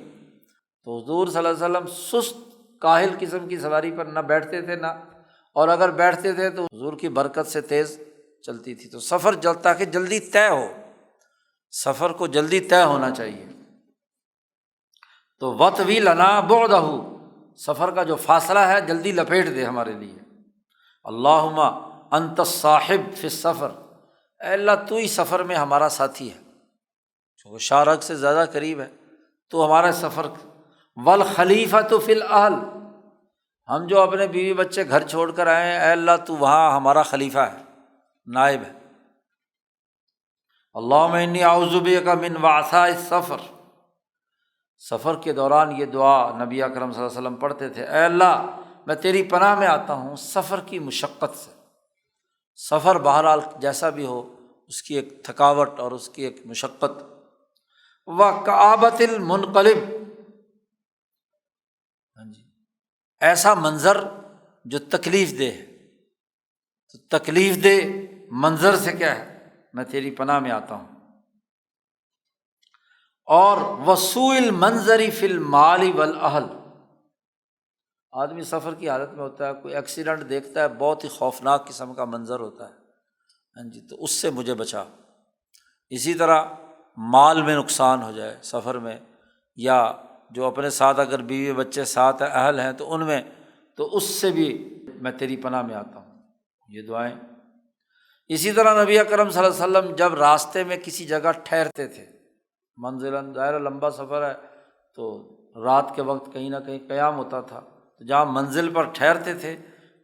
تو حضور صلی اللہ علیہ وسلم سست کاہل قسم کی سواری پر نہ بیٹھتے تھے نہ، اور اگر بیٹھتے تھے تو حضور کی برکت سے تیز چلتی تھی۔ تو سفر تاکہ جلدی طے ہو، سفر کو جلدی طے ہونا چاہیے۔ تو وطوی لنا بعدہ، سفر کا جو فاصلہ ہے جلدی لپیٹ دے ہمارے لیے۔ اللہم انت الصاحب فی السفر، اے اللہ تو ہی سفر میں ہمارا ساتھی ہے، جو شارک سے زیادہ قریب ہے، تو ہمارا سفر۔ والخلیفۃ فی الاہل، ہم جو اپنے بیوی بچے گھر چھوڑ کر آئے ہیں، اے اللہ تو وہاں ہمارا خلیفہ ہے، نائب ہے۔ اللہم انی اعوذ بک من وعثاء السفر، سفر کے دوران یہ دعا نبی اکرم صلی اللہ علیہ وسلم پڑھتے تھے، اے اللہ میں تیری پناہ میں آتا ہوں سفر کی مشقت سے۔ سفر بہرحال جیسا بھی ہو اس کی ایک تھکاوٹ اور اس کی ایک مشقت۔ وکآبۃ المنقلب، ایسا منظر جو تکلیف دہ ہے، تو تکلیف دہ منظر سے کیا ہے، میں تیری پناہ میں آتا ہوں۔ اور وسوء المنظر فی المال والاہل، آدمی سفر کی حالت میں ہوتا ہے، کوئی ایکسیڈنٹ دیکھتا ہے، بہت ہی خوفناک قسم کا منظر ہوتا ہے، تو اس سے مجھے بچا۔ اسی طرح مال میں نقصان ہو جائے سفر میں، یا جو اپنے ساتھ اگر بیوی بچے ساتھ ہیں، اہل ہیں تو ان میں، تو اس سے بھی میں تیری پناہ میں آتا ہوں، یہ دعائیں۔ اسی طرح نبی اکرم صلی اللہ علیہ وسلم جب راستے میں کسی جگہ ٹھہرتے تھے، منزلاً ظاہر لمبا سفر ہے تو رات کے وقت کہیں نہ کہیں قیام ہوتا تھا، تو جہاں منزل پر ٹھہرتے تھے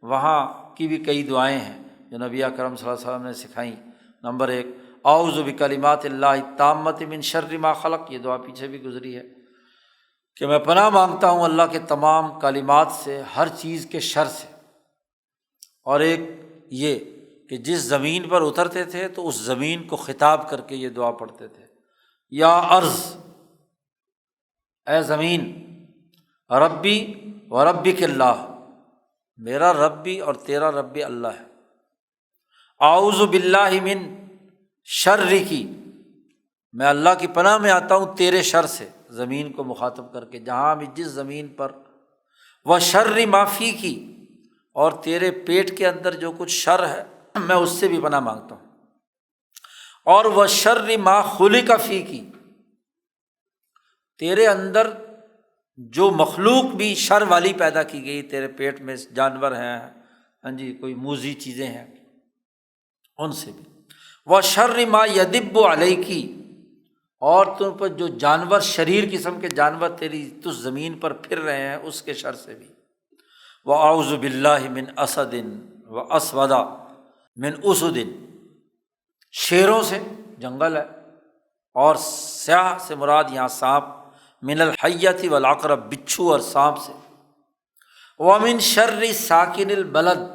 وہاں کی بھی کئی دعائیں ہیں جو نبی اکرم صلی اللہ علیہ وسلم نے سکھائیں۔ نمبر 1، اعوذ بکلمات اللہ التامۃ من شر ما خلق، یہ دعا پیچھے بھی گزری ہے کہ میں پناہ مانگتا ہوں اللہ کے تمام کلمات سے ہر چیز کے شر سے۔ اور ایک یہ کہ جس زمین پر اترتے تھے تو اس زمین کو خطاب کر کے یہ دعا پڑھتے تھے، یا ارض، اے زمین، ربی و ربک اللہ، میرا رب بھی اور تیرا رب بھی اللہ ہے۔ اعوذ باللہ من شرک، میں اللہ کی پناہ میں آتا ہوں تیرے شر سے، زمین کو مخاطب کر کے، جہاں بھی جس زمین پر، و شر ما فیک، اور تیرے پیٹ کے اندر جو کچھ شر ہے میں اس سے بھی پناہ مانگتا ہوں، اور و شر ما خلق فیک، تیرے اندر جو مخلوق بھی شر والی پیدا کی گئی، تیرے پیٹ میں جانور ہیں، ہاں جی، کوئی موذی چیزیں ہیں، ان سے بھی۔ و شر ما یدب علیک، اور تم پر جو جانور، شریر قسم کے جانور تیری تو زمین پر پھر رہے ہیں، اس کے شر سے بھی۔ وَأَعُوذُ بِاللَّهِ مِنْ أَسَدٍ وَأَسْوَدَ مِنْ أُسُدٍ، شیروں سے، جنگل ہے، اور سیاہ سے مراد یہاں سانپ، من الحیۃ والعقرب، بچھو اور سانپ سے۔ وَمِنْ شَرِّ ساکن البلد،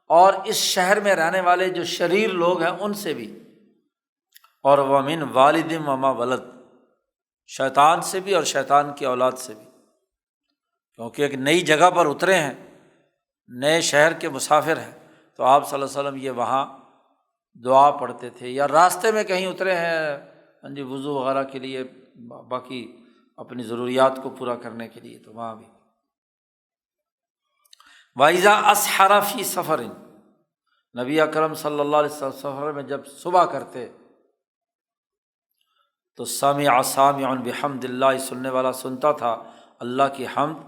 اور اس شہر میں رہنے والے جو شریر لوگ ہیں ان سے بھی۔ اور وَمِنْ وَالِدٍ وَمَا وَلَد، شیطان سے بھی اور شیطان کی اولاد سے بھی، کیونکہ ایک نئی جگہ پر اترے ہیں، نئے شہر کے مسافر ہیں، تو آپ صلی اللہ علیہ وسلم یہ وہاں دعا پڑھتے تھے، یا راستے میں کہیں اترے ہیں، ہاں جی، وضو وغیرہ کے لیے، باقی اپنی ضروریات کو پورا کرنے کے لیے، تو وہاں بھی۔ وَإِذَا أَسْحَرَ فِي سَفَرٍ، نبی اکرم صلی اللہ علیہ وسلم سفر میں جب صبح کرتے تو سمع سامع بحمد اللہ، سننے والا سنتا تھا اللہ کی حمد،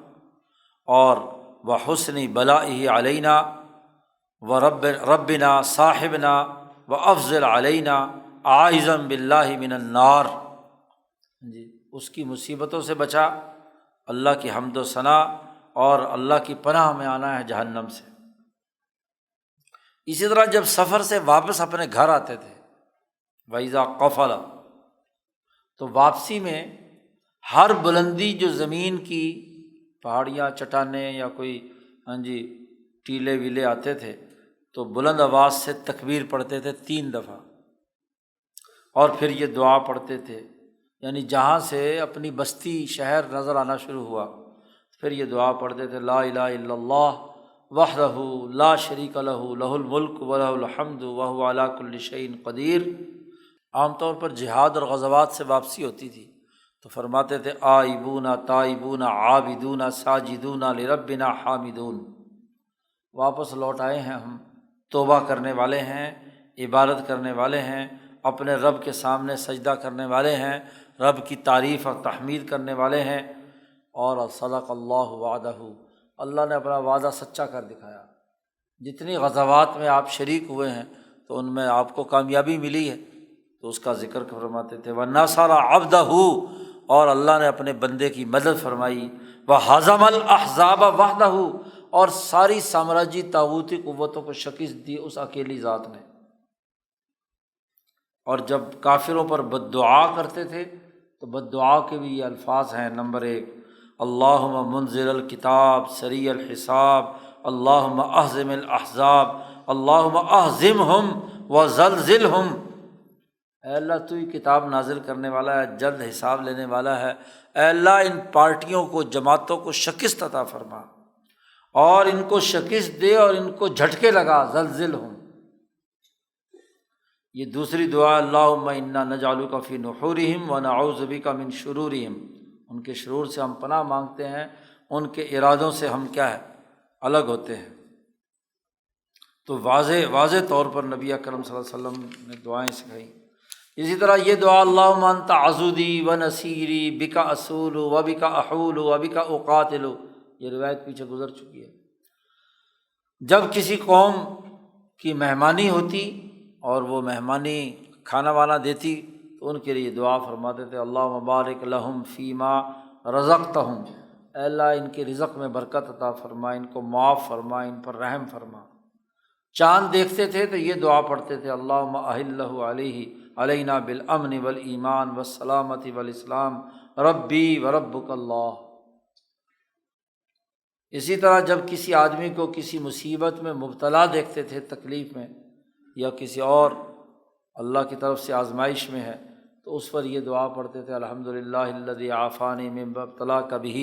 اور وحسن بلائہ علینا، و ربنا صاحبنا و افضل علینا عائذا باللہ من النار، جی اس کی مصیبتوں سے بچا، اللہ کی حمد و ثنا اور اللہ کی پناہ میں آنا ہے جہنم سے۔ اسی طرح جب سفر سے واپس اپنے گھر آتے تھے، وَإِذَا قَفَلَ، تو واپسی میں ہر بلندی جو زمین کی پہاڑیاں، چٹانیں یا کوئی ٹیلے ویلے آتے تھے تو بلند آواز سے تکبیر پڑھتے تھے 3 دفعہ، اور پھر یہ دعا پڑھتے تھے، یعنی جہاں سے اپنی بستی شہر نظر آنا شروع ہوا پھر یہ دعا پڑھتے تھے، لا الہ الا اللہ وحدہ لا شریک لہ لہ الملک ولہ الحمد وہو علی کل شیء قدیر۔ عام طور پر جہاد اور غزوات سے واپسی ہوتی تھی تو فرماتے تھے آئبون تائبون عابدون ساجدون لربنا حامدون، واپس لوٹ آئے ہیں ہم، توبہ کرنے والے ہیں، عبادت کرنے والے ہیں، اپنے رب کے سامنے سجدہ کرنے والے ہیں، رب کی تعریف اور تحمید کرنے والے ہیں، اور صدق اللہ وعدہ، اللہ نے اپنا وعدہ سچا کر دکھایا۔ جتنی غزوات میں آپ شریک ہوئے ہیں تو ان میں آپ کو کامیابی ملی ہے، تو اس کا ذکر فرماتے تھے، وَنَصَرَ عَبْدَهُ، اور اللہ نے اپنے بندے کی مدد فرمائی، وَهَزَمَ الْأَحْزَابَ وَحْدَهُ، اور ساری سامراجی طاغوتی قوتوں کو شکست دی اس اکیلی ذات نے۔ اور جب کافروں پر بد دعا کرتے تھے تو بد دعا کے بھی یہ الفاظ ہیں، نمبر 1 اللہم منزل الکتاب سریع الحساب اللہم اہزم الاحزاب اللہم اہزمہم وزلزلہم، اے اللہ تو ہی کتاب نازل کرنے والا ہے، جلد حساب لینے والا ہے، اے اللہ ان پارٹیوں کو، جماعتوں کو شکست عطا فرما اور ان کو شکست دے اور ان کو جھٹکے لگا، زلزلہم۔ یہ دوسری دعا، اللہم انا نجعلک فی نحورہم ونعوذ بک من شرورہم، ان کے شرور سے ہم پناہ مانگتے ہیں، ان کے ارادوں سے ہم کیا ہے، الگ ہوتے ہیں۔ تو واضح طور پر نبی اکرم صلی اللہ علیہ وسلم نے دعائیں سکھائیں۔ اسی طرح یہ دعا، اللہم انت عضدی و نصیری بک اصول و بک احول و بک اقاتل، یہ روایت پیچھے گزر چکی ہے۔ جب کسی قوم کی مہمانی ہوتی اور وہ مہمانی کھانا وانا دیتی تو ان کے لیے دعا فرماتے تھے، اللہم بارک لہم فیما رزقتہم، اے اللہ ان کے رزق میں برکت عطا فرما، ان کو معاف فرما، ان پر رحم فرما۔ چاند دیکھتے تھے تو یہ دعا پڑھتے تھے، اللہم اہلہ علینا بالامن والایمان والسلامۃ والاسلام ربی وربک اللہ۔ اسی طرح جب کسی آدمی کو کسی مصیبت میں مبتلا دیکھتے تھے، تکلیف میں یا کسی اور اللہ کی طرف سے آزمائش میں ہے تو اس پر یہ دعا پڑھتے تھے، الحمدللہ الذی عافانی مما ابتلاک بہ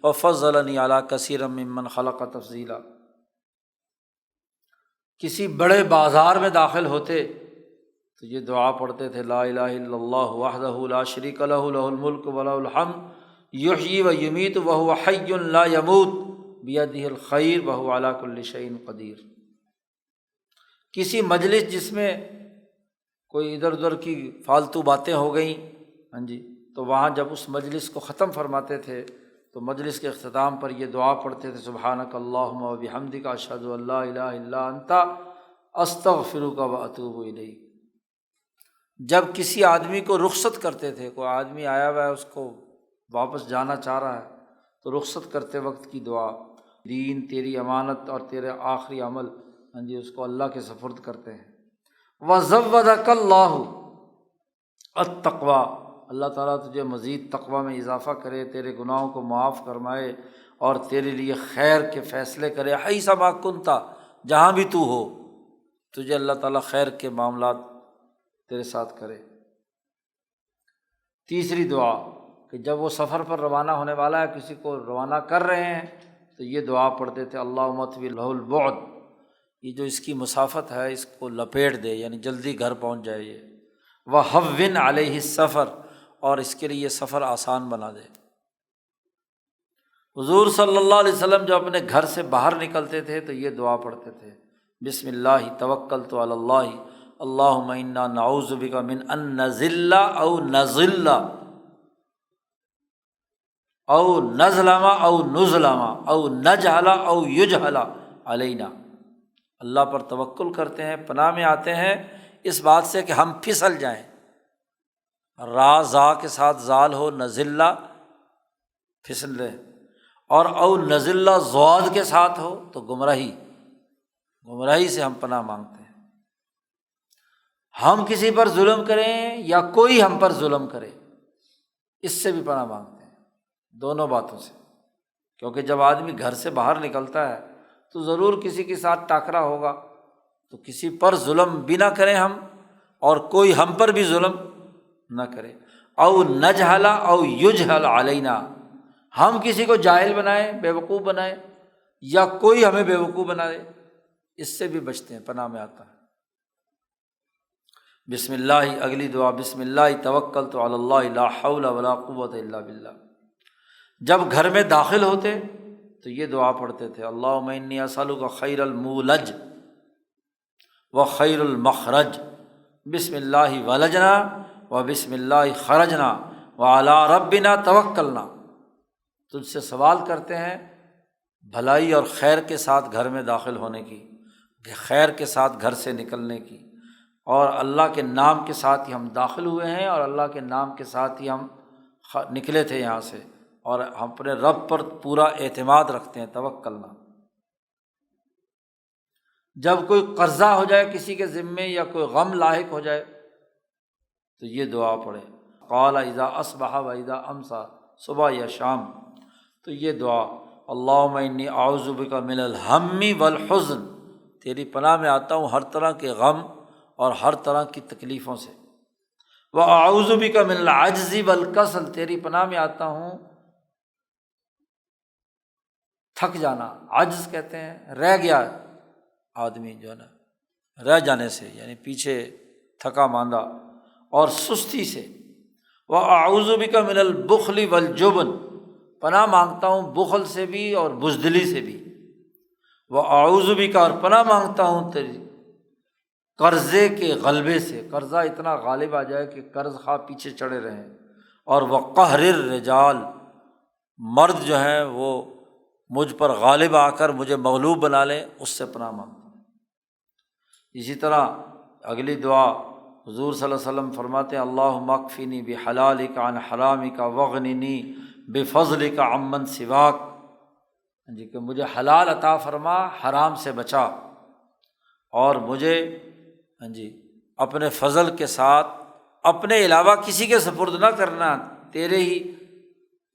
وفضلنی علی کثیر ممن خلق تفضیلا۔ کسی بڑے بازار میں داخل ہوتے تو یہ دعا پڑھتے تھے، لا الہ الا اللہ وحدہ لا شریک لہ لہ الملک ولہ الحمد یحیی و یمیت وہو حی لا یموت بیدہ الخیر وہو علی کل شیء قدیر۔ کسی مجلس جس میں کوئی ادھر ادھر کی فالتو باتیں ہو گئیں، تو وہاں جب اس مجلس کو ختم فرماتے تھے تو مجلس کے اختتام پر یہ دعا پڑھتے تھے، سبحانک اللہم و بحمدک اشہد ان لا الہ الا انت استغفرک و اتوب الیک۔ جب کسی آدمی کو رخصت کرتے تھے، کوئی آدمی آیا ہوا ہے اس کو واپس جانا چاہ رہا ہے تو رخصت کرتے وقت کی دعا، دین تیری امانت اور تیرے آخری عمل، اس کو اللہ کے سپرد کرتے ہیں۔ وَزَوَّدَكَ اللَّهُ التَّقْوَىٰ، اللہ تعالیٰ تجھے مزید تقویٰ میں اضافہ کرے، تیرے گناہوں کو معاف فرمائے اور تیرے لیے خیر کے فیصلے کرے، حیث ما کنت، جہاں بھی تو ہو تجھے اللہ تعالیٰ خیر کے معاملات تیرے ساتھ کرے۔ تیسری دعا کہ جب وہ سفر پر روانہ ہونے والا ہے، کسی کو روانہ کر رہے ہیں تو یہ دعا پڑھتے تھے، اللہم اطوی لہ البعد، یہ جو اس کی مسافت ہے اس کو لپیٹ دے، یعنی جلدی گھر پہنچ جائے یہ، وہون علیہ السفر، اور اس کے لیے سفر آسان بنا دے۔ حضور صلی اللہ علیہ وسلم جو اپنے گھر سے باہر نکلتے تھے تو یہ دعا پڑھتے تھے، بسم اللہ توکلت علی اللہ اللہم انا نعوذ بک من ان نذل او نضل او نظلم او نظلم او نجہل او یجہل علینا۔ اللہ پر توکل کرتے ہیں، پناہ میں آتے ہیں اس بات سے کہ ہم پھسل جائیں، را زا کے ساتھ زال ہو، نزلہ پھسل رہے، اور او نزلہ زواد کے ساتھ ہو تو گمراہی سے ہم پناہ مانگتے ہیں۔ ہم کسی پر ظلم کریں یا کوئی ہم پر ظلم کرے، اس سے بھی پناہ مانگتے ہیں، دونوں باتوں سے، کیونکہ جب آدمی گھر سے باہر نکلتا ہے تو ضرور کسی کے ساتھ ٹاکرا ہوگا، تو کسی پر ظلم بھی نہ کریں ہم، اور کوئی ہم پر بھی ظلم نہ کرے۔ او نجہل او یجہل علینا، ہم کسی کو جاہل بنائیں، بیوقوف بنائیں، یا کوئی ہمیں بیوقوف بنا دے، اس سے بھی بچتے ہیں، پناہ میں آتا ہے۔ بسم اللہ، اگلی دعا، بسم اللہ توکلت علی اللہ لا حول ولا قوۃ الا باللہ۔ جب گھر میں داخل ہوتے تو یہ دعا پڑھتے تھے، اللہم انی اسألک خیر المولج و خیر المخرج، بسم اللہ ولجنا و بسم اللہ خرجنا و علی ربنا توکلنا۔ تجھ سے سوال کرتے ہیں بھلائی اور خیر کے ساتھ گھر میں داخل ہونے کی، خیر کے ساتھ گھر سے نکلنے کی، اور اللہ کے نام کے ساتھ ہی ہم داخل ہوئے ہیں، اور اللہ کے نام کے ساتھ ہی ہم نکلے تھے یہاں سے، اور ہم اپنے رب پر پورا اعتماد رکھتے ہیں، توکلنا۔ جب کوئی قرضہ ہو جائے کسی کے ذمے یا کوئی غم لاحق ہو جائے تو یہ دعا پڑھے، قال اذا اصبح و اذا امسا، صبح یا شام، تو یہ دعا، اللہم انی اعوذ بک من الہم والحزن، تیری پناہ میں آتا ہوں ہر طرح کے غم اور ہر طرح کی تکلیفوں سے، واعوذ بک من العجز والکسل، تیری پناہ میں آتا ہوں تھک جانا، عجز کہتے ہیں رہ گیا آدمی جو ہے نا، رہ جانے سے یعنی پیچھے تھکا ماندہ، اور سستی سے، واعوذ بک من البخل والجبن، پناہ مانگتا ہوں بخل سے بھی اور بزدلی سے بھی، واعوذ بک، اور پناہ مانگتا ہوں تیری قرضے کے غلبے سے، قرضہ اتنا غالب آ جائے کہ قرض خواہ پیچھے چڑھے رہیں، اور وقہر الرجال، مرد جو ہیں وہ مجھ پر غالب آ کر مجھے مغلوب بنا لیں، اس سے پناہ مانگتا ہوں۔ اسی طرح اگلی دعا حضور صلی اللہ علیہ وسلم فرماتے ہیں، اللہم اکفنی بحلالک عن حرامک واغننی بفضلک عمن سواک، جی کہ مجھے حلال عطا فرما، حرام سے بچا، اور مجھے جی اپنے فضل کے ساتھ اپنے علاوہ کسی کے سپرد نہ کرنا، تیرے ہی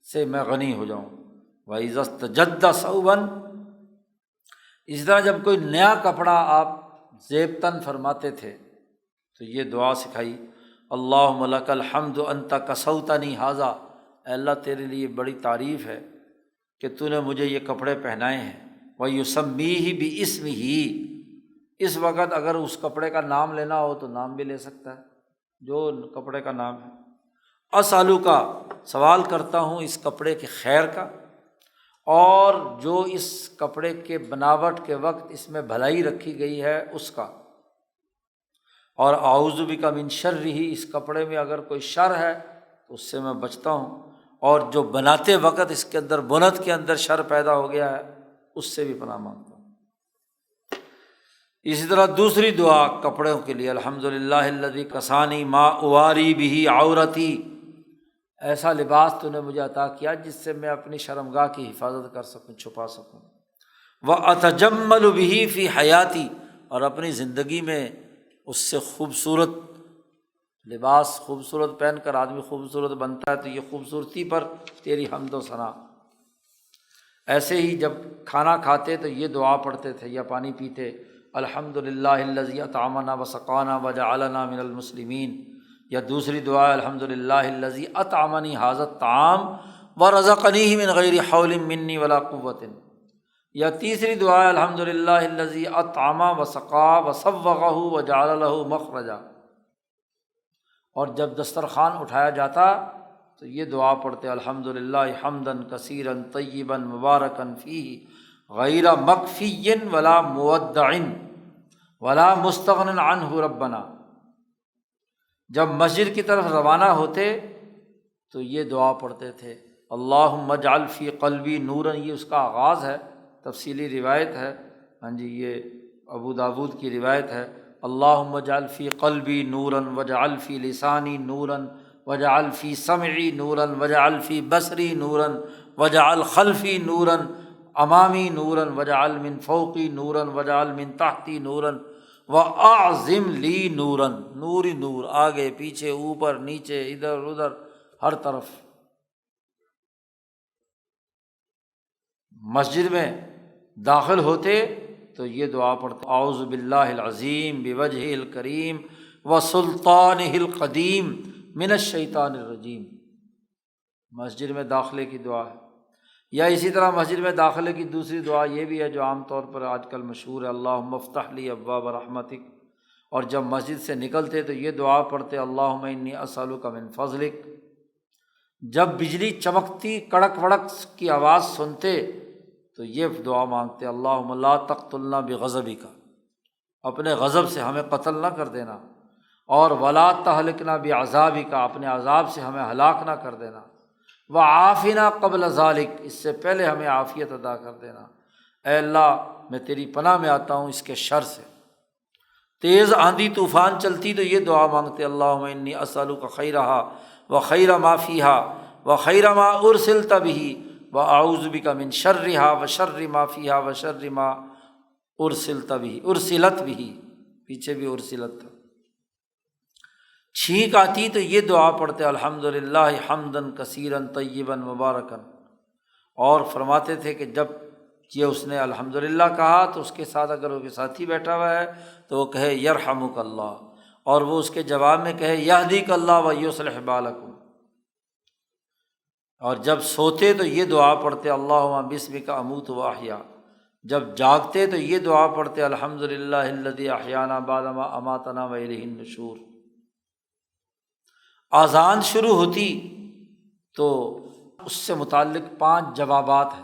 سے میں غنی ہو جاؤں۔ وَإِذَا اسْتَجَدَّ ثَوْبًا، اس طرح جب کوئی نیا کپڑا آپ زیب تن فرماتے تھے تو یہ دعا سکھائی، اللہم لک الحمد انت کسوتنی ھذا، اے اللہ تیرے لیے بڑی تعریف ہے کہ تو نے مجھے یہ کپڑے پہنائے ہیں، وَيُسَمِّيهِ بِاسْمِهِ، اس وقت اگر اس کپڑے کا نام لینا ہو تو نام بھی لے سکتا ہے جو کپڑے کا نام ہے۔ اسالو کا، سوال کرتا ہوں اس کپڑے کے خیر کا، اور جو اس کپڑے کے بناوٹ کے وقت اس میں بھلائی رکھی گئی ہے اس کا، اور اعوذ بک من شرہ، اس کپڑے میں اگر کوئی شر ہے تو اس سے میں بچتا ہوں، اور جو بناتے وقت اس کے اندر بنت کے اندر شر پیدا ہو گیا ہے اس سے بھی پناہ مانگتا ہوں۔ اسی طرح دوسری دعا کپڑوں کے لیے، الحمدللہ الذی کسانی ما اواری بہ عورتی، ایسا لباس تو نے مجھے عطا کیا جس سے میں اپنی شرمگاہ کی حفاظت کر سکوں، چھپا سکوں، واتجمل بہ فی حیاتی، اور اپنی زندگی میں اس سے خوبصورت لباس، خوبصورت پہن کر آدمی خوبصورت بنتا ہے، تو یہ خوبصورتی پر تیری حمد و ثنا۔ ایسے ہی جب کھانا کھاتے تو یہ دعا پڑھتے تھے یا پانی پیتے، الحمدللہ الذی اطعمنا وسقانا وجعلنا من المسلمین، یا دوسری دعا الحمدللہ الذی اطعمنی ھذا الطعام ورزقنیہ من غیر حول منی ولا قوۃ، یا تیسری دعا الحمدللہ الذی اطعم وسقا وسوغہ وجعل لہ مخرجا۔ اور جب دسترخوان اٹھایا جاتا تو یہ دعا پڑھتے، الحمدللہ حمدا کثیرا طیبا مبارکا فیہ غیر مکفی ولا مودع ولا مستغن عنہ ربنا۔ جب مسجد کی طرف روانہ ہوتے تو یہ دعا پڑھتے تھے، اللہم اجعل فی قلبی نورا، یہ اس کا آغاز ہے، تفصیلی روایت ہے، ہاں جی، یہ ابو داود کی روایت ہے، اللہم اجعل فی قلبی نورا واجعل فی لسانی نورا واجعل فی سمعی نورا واجعل فی بصری نورا واجعل خلفی نورا امامی نورا واجعل من فوقی نورا واجعل من تحتی نورا واعظم لی نورا، نور ہی نور، آگے پیچھے اوپر نیچے ادھر ادھر ہر طرف۔ مسجد میں داخل ہوتے تو یہ دعا پڑھتے، اعوذ باللہ العظیم بوجہہ الکریم وسلطانہ القدیم من الشیطان الرجیم۔ مسجد میں داخلے کی دعا ہے۔ یا اسی طرح مسجد میں داخلے کی دوسری دعا یہ بھی ہے جو عام طور پر آج کل مشہور ہے، اللہم افتح لی ابواب رحمتک۔ اور جب مسجد سے نکلتے تو یہ دعا پڑھتے، اللہم انی اسألک من فضلک۔ جب بجلی چمکتی کڑک وڑک کی آواز سنتے تو یہ دعا مانگتے، اللہم لا تقتلنا بغضبک، اپنے غضب سے ہمیں قتل نہ کر دینا، اور ولا تہلکنا بعذابک، اپنے عذاب سے ہمیں ہلاک نہ کر دینا، وعافنا قبل ذالک، اس سے پہلے ہمیں عافیت عطا کر دینا۔ اے اللہ میں تیری پناہ میں آتا ہوں اس کے شر سے۔ تیز آندھی طوفان چلتی تو یہ دعا مانگتے، اللہم انی اسألک خیرہا وخیر ما فیہا وخیر ما ارسلت بہ واعوذ بک من شرہا وشر ما فیہا وشر ما ارسلت بہ، پیچھے بھی ارسلت تھا۔ چھینک آتی تو یہ دعا پڑھتے، الحمدللہ حمداً کثیراً طیباً مبارکاً۔ اور فرماتے تھے کہ جب یہ اس نے الحمدللہ کہا تو اس کے ساتھ اگر وہ کے ساتھی بیٹھا ہوا ہے تو وہ کہے یرحمک اللہ، اور وہ اس کے جواب میں کہے یہدیک اللہ ویصلح بالکم۔ اور جب سوتے تو یہ دعا پڑھتے، اللہم بسمک اموت واحیا۔ جب جاگتے تو یہ دعا پڑھتے، الحمدللہ الذی احیانا بعدما اماتنا والیہ النشور۔ اذان شروع ہوتی تو اس سے متعلق 5 جوابات ہیں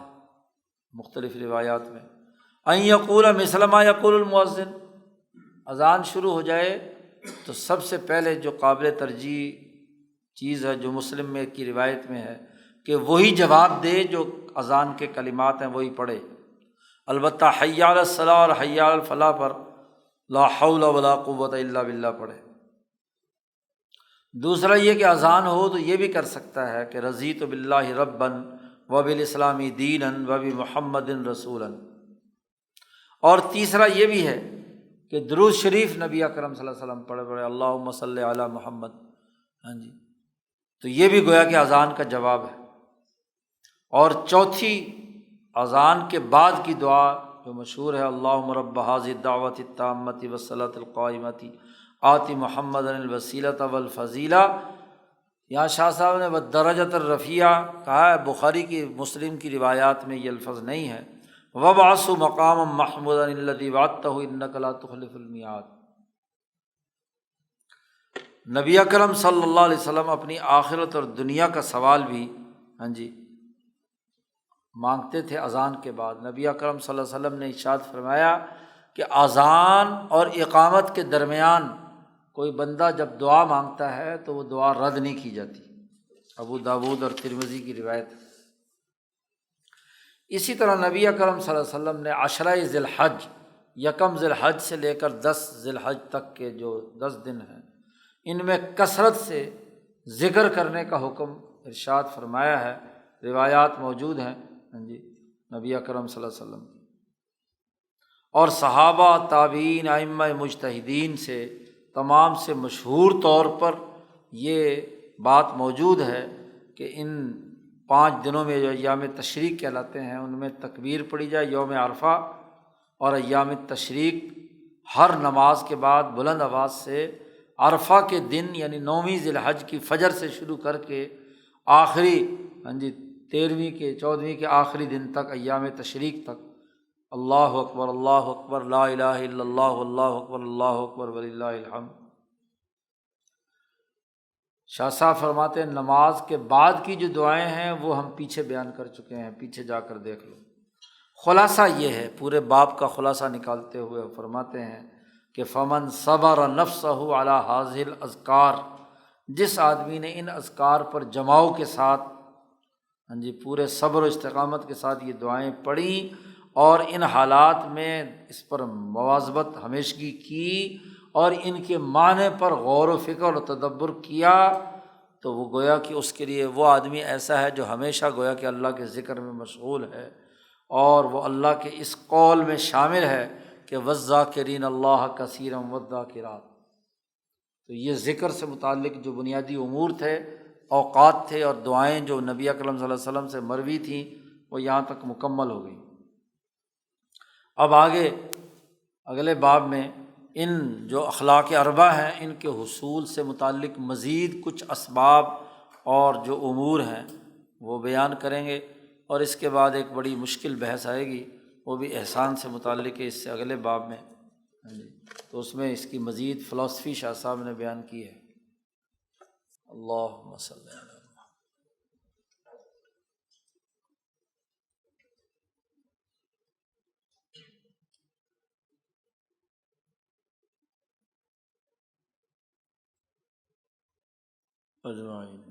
مختلف روایات میں۔ ان یقول مثل ما یقول المؤذن، اذان شروع ہو جائے تو سب سے پہلے جو قابل ترجیح چیز ہے جو مسلم میں کی روایت میں ہے کہ وہی جواب دے جو اذان کے کلمات ہیں وہی پڑھے۔ البتہ حی علی الصلاۃ اور حی علی الفلاح پر لا حول ولا قوۃ الا باللہ پڑھے۔ دوسرا یہ کہ اذان ہو تو یہ بھی کر سکتا ہے کہ رضیت باللہ ربا وبالاسلام دینا وبمحمد رسولا۔ اور تیسرا یہ بھی ہے کہ درود شریف نبی اکرم صلی اللہ علیہ وسلم پڑھے اللہم صلی علی محمد۔ ہاں جی، تو یہ بھی گویا کہ اذان کا جواب ہے۔ اور چوتھی اذان کے بعد کی دعا جو مشہور ہے، اللہم رب ھذہ الدعوۃ التامۃ والصلاۃ القائمۃ آت محمد الوسیلۃ والفضیلہ۔ یہاں شاہ صاحب نے والدرجۃ الرفیعہ کہا ہے، بخاری کی مسلم کی روایات میں یہ الفظ نہیں ہے، وابعثہ مقاما محمودا الذی وعدتہ انک لا تخلف المیعاد۔ نبی اکرم صلی اللہ علیہ وسلم اپنی آخرت اور دنیا کا سوال بھی ہاں جی مانگتے تھے اذان کے بعد۔ نبی اکرم صلی اللہ علیہ وسلم نے ارشاد فرمایا کہ اذان اور اقامت کے درمیان کوئی بندہ جب دعا مانگتا ہے تو وہ دعا رد نہیں کی جاتی۔ ابو داود اور ترمذی کی روایت ہے۔ اسی طرح نبی اکرم صلی اللہ علیہ وسلم نے عشرہ ذی الحج، یکم ذی الحج سے لے کر 10 ذی الحج تک کے جو 10 دن ہیں ان میں کثرت سے ذکر کرنے کا حکم ارشاد فرمایا ہے۔ روایات موجود ہیں ہاں جی نبی اکرم صلی اللہ علیہ وسلم کی، اور صحابہ تابعین ائمہ مجتہدین سے تمام سے مشہور طور پر یہ بات موجود ہے کہ ان 5 دنوں میں جو ایام تشریق کہلاتے ہیں ان میں تکبیر پڑھی جائے یوم عرفہ، اور ایام تشریق ہر نماز کے بعد بلند آواز سے عرفہ کے دن یعنی 9ویں ذی الحج کی فجر سے شروع کر کے آخری ہاں جی 13ویں کے 14ویں کے آخری دن تک ایام تشریق تک اللہ اکبر لا الہ الا اللہ اکبر وللہ الحمد۔ شاہ صاحب فرماتے ہیں نماز کے بعد کی جو دعائیں ہیں وہ ہم پیچھے بیان کر چکے ہیں، پیچھے جا کر دیکھ لو۔ خلاصہ یہ ہے، پورے باب کا خلاصہ نکالتے ہوئے فرماتے ہیں کہ فمن صبر نفسہ علی ھذہ الاذکار، جس آدمی نے ان اذکار پر جماؤ کے ساتھ ہاں جی پورے صبر و استقامت کے ساتھ یہ دعائیں پڑھیں اور ان حالات میں اس پر مواظبت ہمیشگی کی اور ان کے معنی پر غور و فکر اور تدبر کیا، تو وہ گویا کہ اس کے لیے وہ آدمی ایسا ہے جو ہمیشہ گویا کہ اللہ کے ذکر میں مشغول ہے، اور وہ اللہ کے اس قول میں شامل ہے کہ والذاکرین اللہ کثیرا والذاکرات۔ تو یہ ذکر سے متعلق جو بنیادی امور تھے، اوقات تھے اور دعائیں جو نبی اکرم صلی اللہ علیہ وسلم سے مروی تھیں، وہ یہاں تک مکمل ہو گئی۔ اب آگے اگلے باب میں ان جو اخلاق اربع ہیں ان کے حصول سے متعلق مزید کچھ اسباب اور جو امور ہیں وہ بیان کریں گے، اور اس کے بعد ایک بڑی مشکل بحث آئے گی، وہ بھی احسان سے متعلق ہے، اس سے اگلے باب میں تو اس میں اس کی مزید فلسفی شاہ صاحب نے بیان کی ہے۔ اللہم صلی اللہ علیہ وسلم۔ اجمعین۔